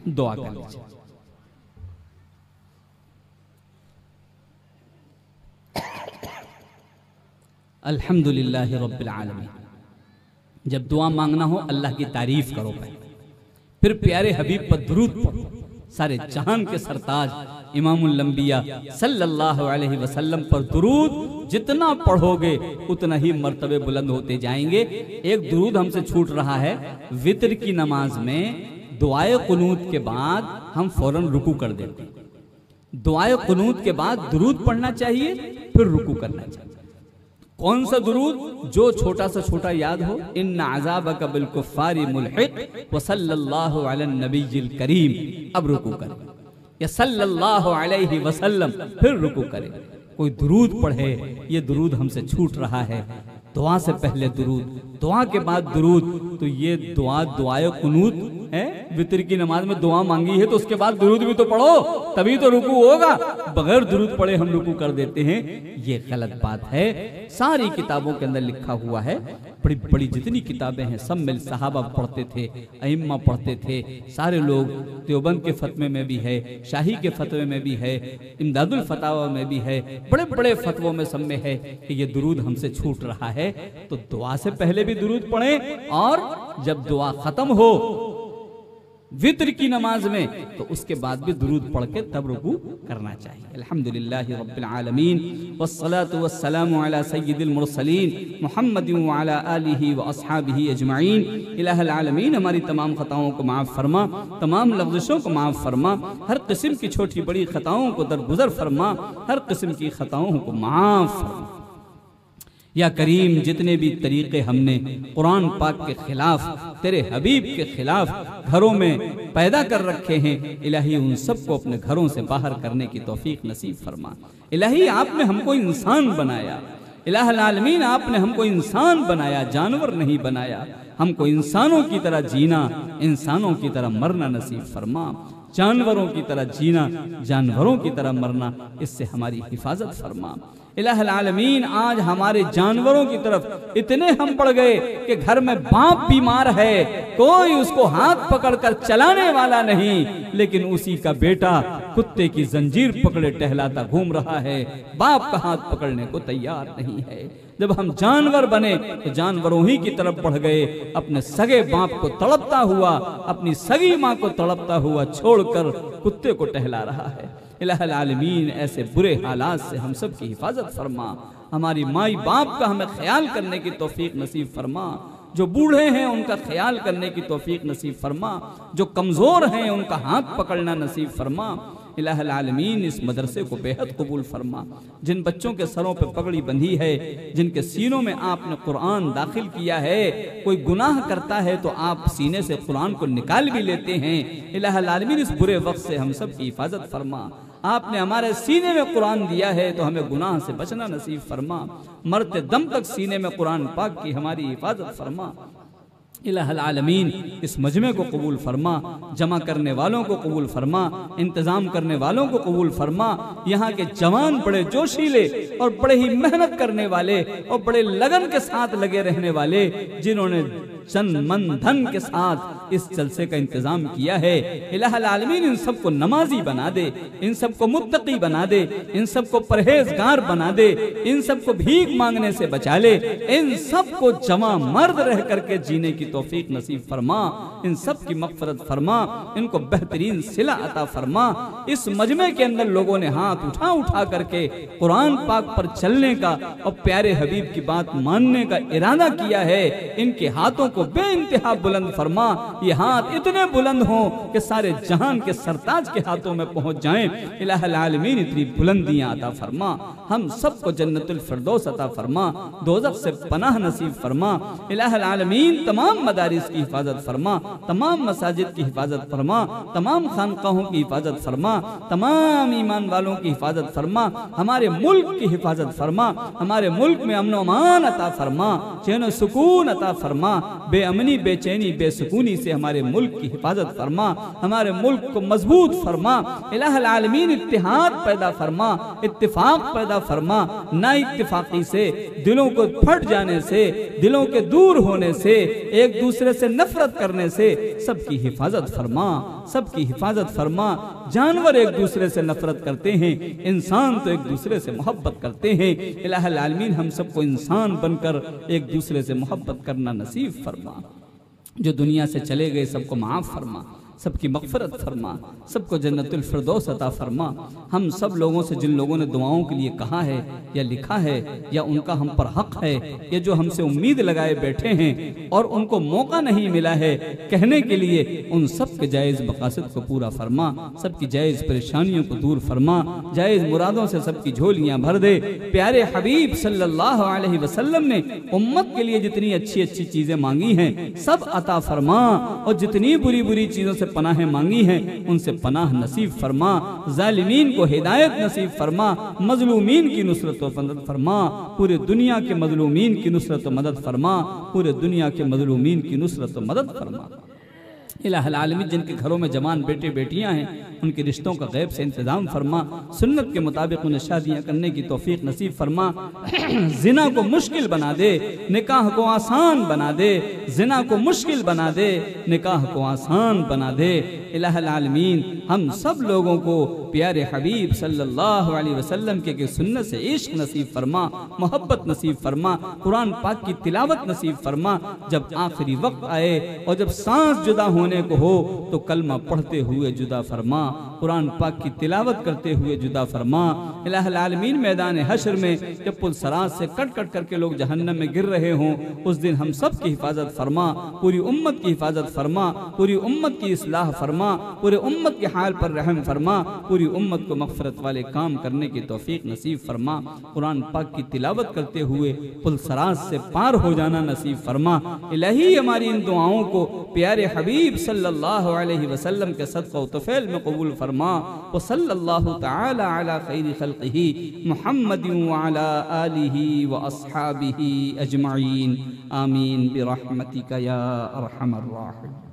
दुआ कर लीजिए। अल्हम्दुलिल्लाहि रब्बिल आलमीन। जब दुआ मांगना हो अल्लाह की तारीफ करो पहले, फिर प्यारे हबीब पर दुरूद पढ़ो। सारे जहान के सरताज इमामुल अंबिया सल्लल्लाहु अलैहि वसल्लम पर दुरूद जितना पढ़ोगे उतना ही मर्तबे बुलंद होते जाएंगे। एक दुरूद हमसे छूट रहा है। वितर की नमाज में दुआए कुनूत के बाद हम फौरन रुकू कर देते हैं। दुआए कुनूत के बाद दुरूद पढ़ना चाहिए, फिर रुकू करना चाहिए। कौन सा दुरूद? जो छोटा सा छोटा याद हो। इन्ना अज़ाबका बिल कुफ़्फ़ारि मुल्हिक़ व सल्लल्लाहु अला नबिय्यिल करीम। अब रुकू कर। या सल्लल्लाहु अलैहि वसल्लम, फिर रुकू करे। कोई दुरूद पढ़े, ये दुरूद हमसे छूट रहा है। दुआ से पहले दुरूद, दुआ के बाद दुरूद, तो ये दुआए कुनूत है। वितर की नमाज में दुआ मांगी है तो उसके बाद दुरूद भी तो पढ़ो, तभी तो रुकू होगा। बगैर दुरूद पढ़े हम रुकू कर देते हैं, ये गलत बात है। सारी किताबों के अंदर लिखा हुआ है, बड़ी बड़ी जितनी किताबें हैं सब में सहाबा पढ़ते थे, अइम्मा पढ़ते थे, सारे लोग। देवबंद के फतवे में भी है, शाही के फतवे में भी है, इमदादुल फतावा में भी है, बड़े बड़े फतवों में सब में है कि ये दुरूद हमसे छूट रहा है। तो दुआ से पहले भी दुरूद पढ़ें, और जब दुआ खत्म हो वित्र की नमाज में तो उसके बाद भी दुरूद पढ़ के तब रुकू करना चाहिए। अल्हम्दुलिल्लाहि रब्बिल आलमीन वस्सलातु वस्सलामु अला सय्यिदिल मुरसलीन मुहम्मदिन व अला आलिहि व अस्हाबिहि अजमईन। इलाहुल आलमीन हमारी तमाम खताओं को माफ़ फरमा, तमाम लफ्ज़ों को माफ़ फरमा, हर किस्म की छोटी बड़ी खताओं को दरगुजर फरमा, हर किस्म की खताओं को माफ़ फरमा। या करीम, जितने भी तरीक़े हमने कुरान पाक के खिलाफ, तेरे हबीब के खिलाफ घरों में पैदा कर रखे हैं, इलाही उन सबको अपने घरों से बाहर करने की तौफीक नसीब फरमा। इलाही आपने हमको इंसान बनाया, इलाहुल आलमीन आपने हमको इंसान बनाया, जानवर नहीं बनाया। हमको इंसानों की तरह जीना, इंसानों की तरह मरना नसीब फरमा। जानवरों की तरह जीना, जानवरों की तरह मरना, इससे हमारी हिफाजत फरमा। इलाहुल आलमीन आज हमारे जानवरों की तरफ इतने हम पड़ गए कि घर में बाप बीमार है, कोई उसको हाथ पकड़कर चलाने वाला नहीं, लेकिन उसी का बेटा कुत्ते की जंजीर पकड़े टहलाता घूम रहा है, बाप का हाथ पकड़ने को तैयार नहीं है। जब हम जानवर बने तो जानवरों ही की तरफ बढ़ गए, अपने सगे बाप को तड़पता हुआ, अपनी सगी माँ को तड़पता हुआ छोड़कर कुत्ते को टहला रहा है। इलाहुल आलमीन ऐसे बुरे हालात से हम सब की हिफाजत फरमा। हमारी माई बाप का हमें ख्याल करने की तौफीक नसीब फरमा। जो बूढ़े हैं उनका ख्याल करने की तौफीक नसीब फरमा। जो कमज़ोर हैं उनका हाथ पकड़ना नसीब फरमा। इलाहुल आलमीन इस मदरसे को बेहद कबूल फरमा। जिन बच्चों के सरों पर पगड़ी बंधी है, जिनके सीनों में आपने कुरान दाखिल किया है, कोई गुनाह करता है तो आप सीने से कुरान को निकाल भी लेते हैं। इलाहुल आलमीन इस बुरे वक्त से हम सब की हिफाजत फरमा। आपने हमारे सीने में कुरान दिया है तो हमें गुनाह से बचना नसीब फरमा। मरते दम तक सीने में कुरान पाक की हमारी हिफाजत फरमा। इलाहुल आलमीन इस मजमे को कबूल फरमा, जमा करने वालों को कबूल फरमा, इंतज़ाम करने वालों को कबूल फरमा। यहाँ के जवान बड़े जोशीले और बड़े ही मेहनत करने वाले और बड़े लगन के साथ लगे रहने वाले, जिन्होंने जन मन धन के साथ इस जलसे का इंतजाम किया है, इलाहुल आलमीन इन सबको नमाजी बना दे, इन सबको मुत्तकी बना दे, इन सबको परहेजगार बना दे, इन सबको भीख मांगने से बचा ले, इन सबको जमा मर्द रह करके जीने की तौफीक नसीब फरमा। इन सब की मग़फ़िरत फरमा, इनको बेहतरीन सिला अता फरमा। इस मजमे के अंदर लोगों ने हाथ उठा उठा करके कुरान पाक पर चलने का और प्यारे हबीब की बात मानने का इरादा किया है। इनके हाथों को बेइंतहा बुलंद फरमा। ये हाथ इतने बुलंद हों कि सारे जहान के सरताज के हाथों में पहुंच जाएं। इलाहुल आलमीन इतनी बुलंदियां अता फरमा। हम सबको जन्नतुल फिरदौस अता फरमा, दोज़ख से पनाह नसीब फरमा। इलाहुल आलमीन तमाम मदारिस की हिफाजत फरमा, तमाम मसाजिद की हिफाजत फरमा, तमाम खानकाहों की हिफाजत फरमा, तमाम ईमान वालों की हिफाजत फरमा, हमारे मुल्क की हिफाजत फरमा, हमारे मुल्क में अमन अमान अता फरमा, चैन सुकून अता फरमा। बेअमनी, बेचैनी, बेसुकूनी से हमारे मुल्क की हिफाजत फरमा, हमारे मुल्क को मजबूत फरमा। इलाहुल आलमीन इत्तिहाद पैदा फरमा, इत्तिफाक पैदा फरमा। ना इत्तिफाकी से, दिलों को फट जाने से, दिलों के दूर होने से, एक दूसरे से नफरत करने से सबकी हिफाजत फरमा, सबकी हिफाजत फरमा। जानवर एक दूसरे से नफरत करते हैं, इंसान तो एक दूसरे से मोहब्बत करते हैं। इलाहुल आलमीन हम सबको इंसान बनकर एक दूसरे से मोहब्बत करना नसीब फरमा। जो दुनिया से चले गए सबको माफ़ फरमा, सबकी मग़फ़िरत फरमा, सबको जन्नतुल फिरदौस अता फरमा। हम सब लोगों से जिन लोगों ने दुआओं के लिए कहा है या लिखा है या उनका हम पर हक है या जो हमसे उम्मीद लगाए बैठे हैं और उनको मौका नहीं मिला है कहने के लिए, उन सब के जायज़ मक़ासिद को पूरा फरमा, सबकी जायज़ परेशानियों को दूर फरमा, जायज़ मुरादों से सबकी झोलियाँ भर दे। प्यारे हबीब सल्लल्लाहु अलैहि वसल्लम ने उम्मत के लिए जितनी अच्छी अच्छी चीज़ें मांगी हैं सब अता फरमा, और जितनी बुरी बुरी चीज़ों से पनाहें मांगी हैं उनसे पनाह नसीब फरमा, जालिमीन को हिदायत नसीब फरमा, मजलूमीन की नुसरत व मदद फरमा, पूरे दुनिया के मजलूमीन की नुसरत व मदद फरमा, पूरे दुनिया के मजलूमीन की नुसरत व मदद फरमा। इलाहुल आलमीन जिनके घरों में जवान बेटे बेटियां हैं उनके रिश्तों का गैब से इंतजाम फरमा, सुन्नत के मुताबिक उन्हें शादियां करने की तौफीक नसीब फरमा, जिना को मुश्किल बना दे, निकाह को आसान बना दे, जिना को मुश्किल बना दे, निकाह को आसान बना दे। इलाहुल आलमीन हम सब लोगों को प्यारे हबीब सल्लल्लाहु अलैहि वसल्लम के सुन्नत से इश्क नसीब फरमा, मोहब्बत नसीब फरमा, कुरान पाक की तिलावत नसीब फरमा। जब आखिरी वक्त आए और जब सांस जुदा होने को हो तो कलमा पढ़ते हुए जुदा फरमा, कुरान पाक की तिलावत करते हुए जुदा फरमा। इलाहुल आलमीन मैदान हश्र में जब पुल सरात से कट कट करके लोग जहन्नम में गिर रहे हों उस दिन हम सब की हिफाजत फरमा, पूरी उम्मत की हिफाजत फरमा, पूरी उम्मत की इस्लाह फरमा, पूरे उम्मत के हाल पर रहम फरमा, पूरी उम्मत को मग़फ़िरत वाले काम करने की तौफीक नसीब फरमा। कुरान पाक की तिलावत करते हुए पुल सरात से पार हो जाना नसीब फरमा। इलाही हमारी इन दुआओं को प्यारे हबीब सल्लल्लाहु अलैहि वसल्लम के सदक़ा व तफ़ैल में कबूल फरमा। व सल्लल्लाहु तआला अला खैरि खल्क़िही मुहम्मदिन व अला आलिही व अस्हाबिही अजमईन। आमीन बिरहमतिका या अरहमर राहिमीन।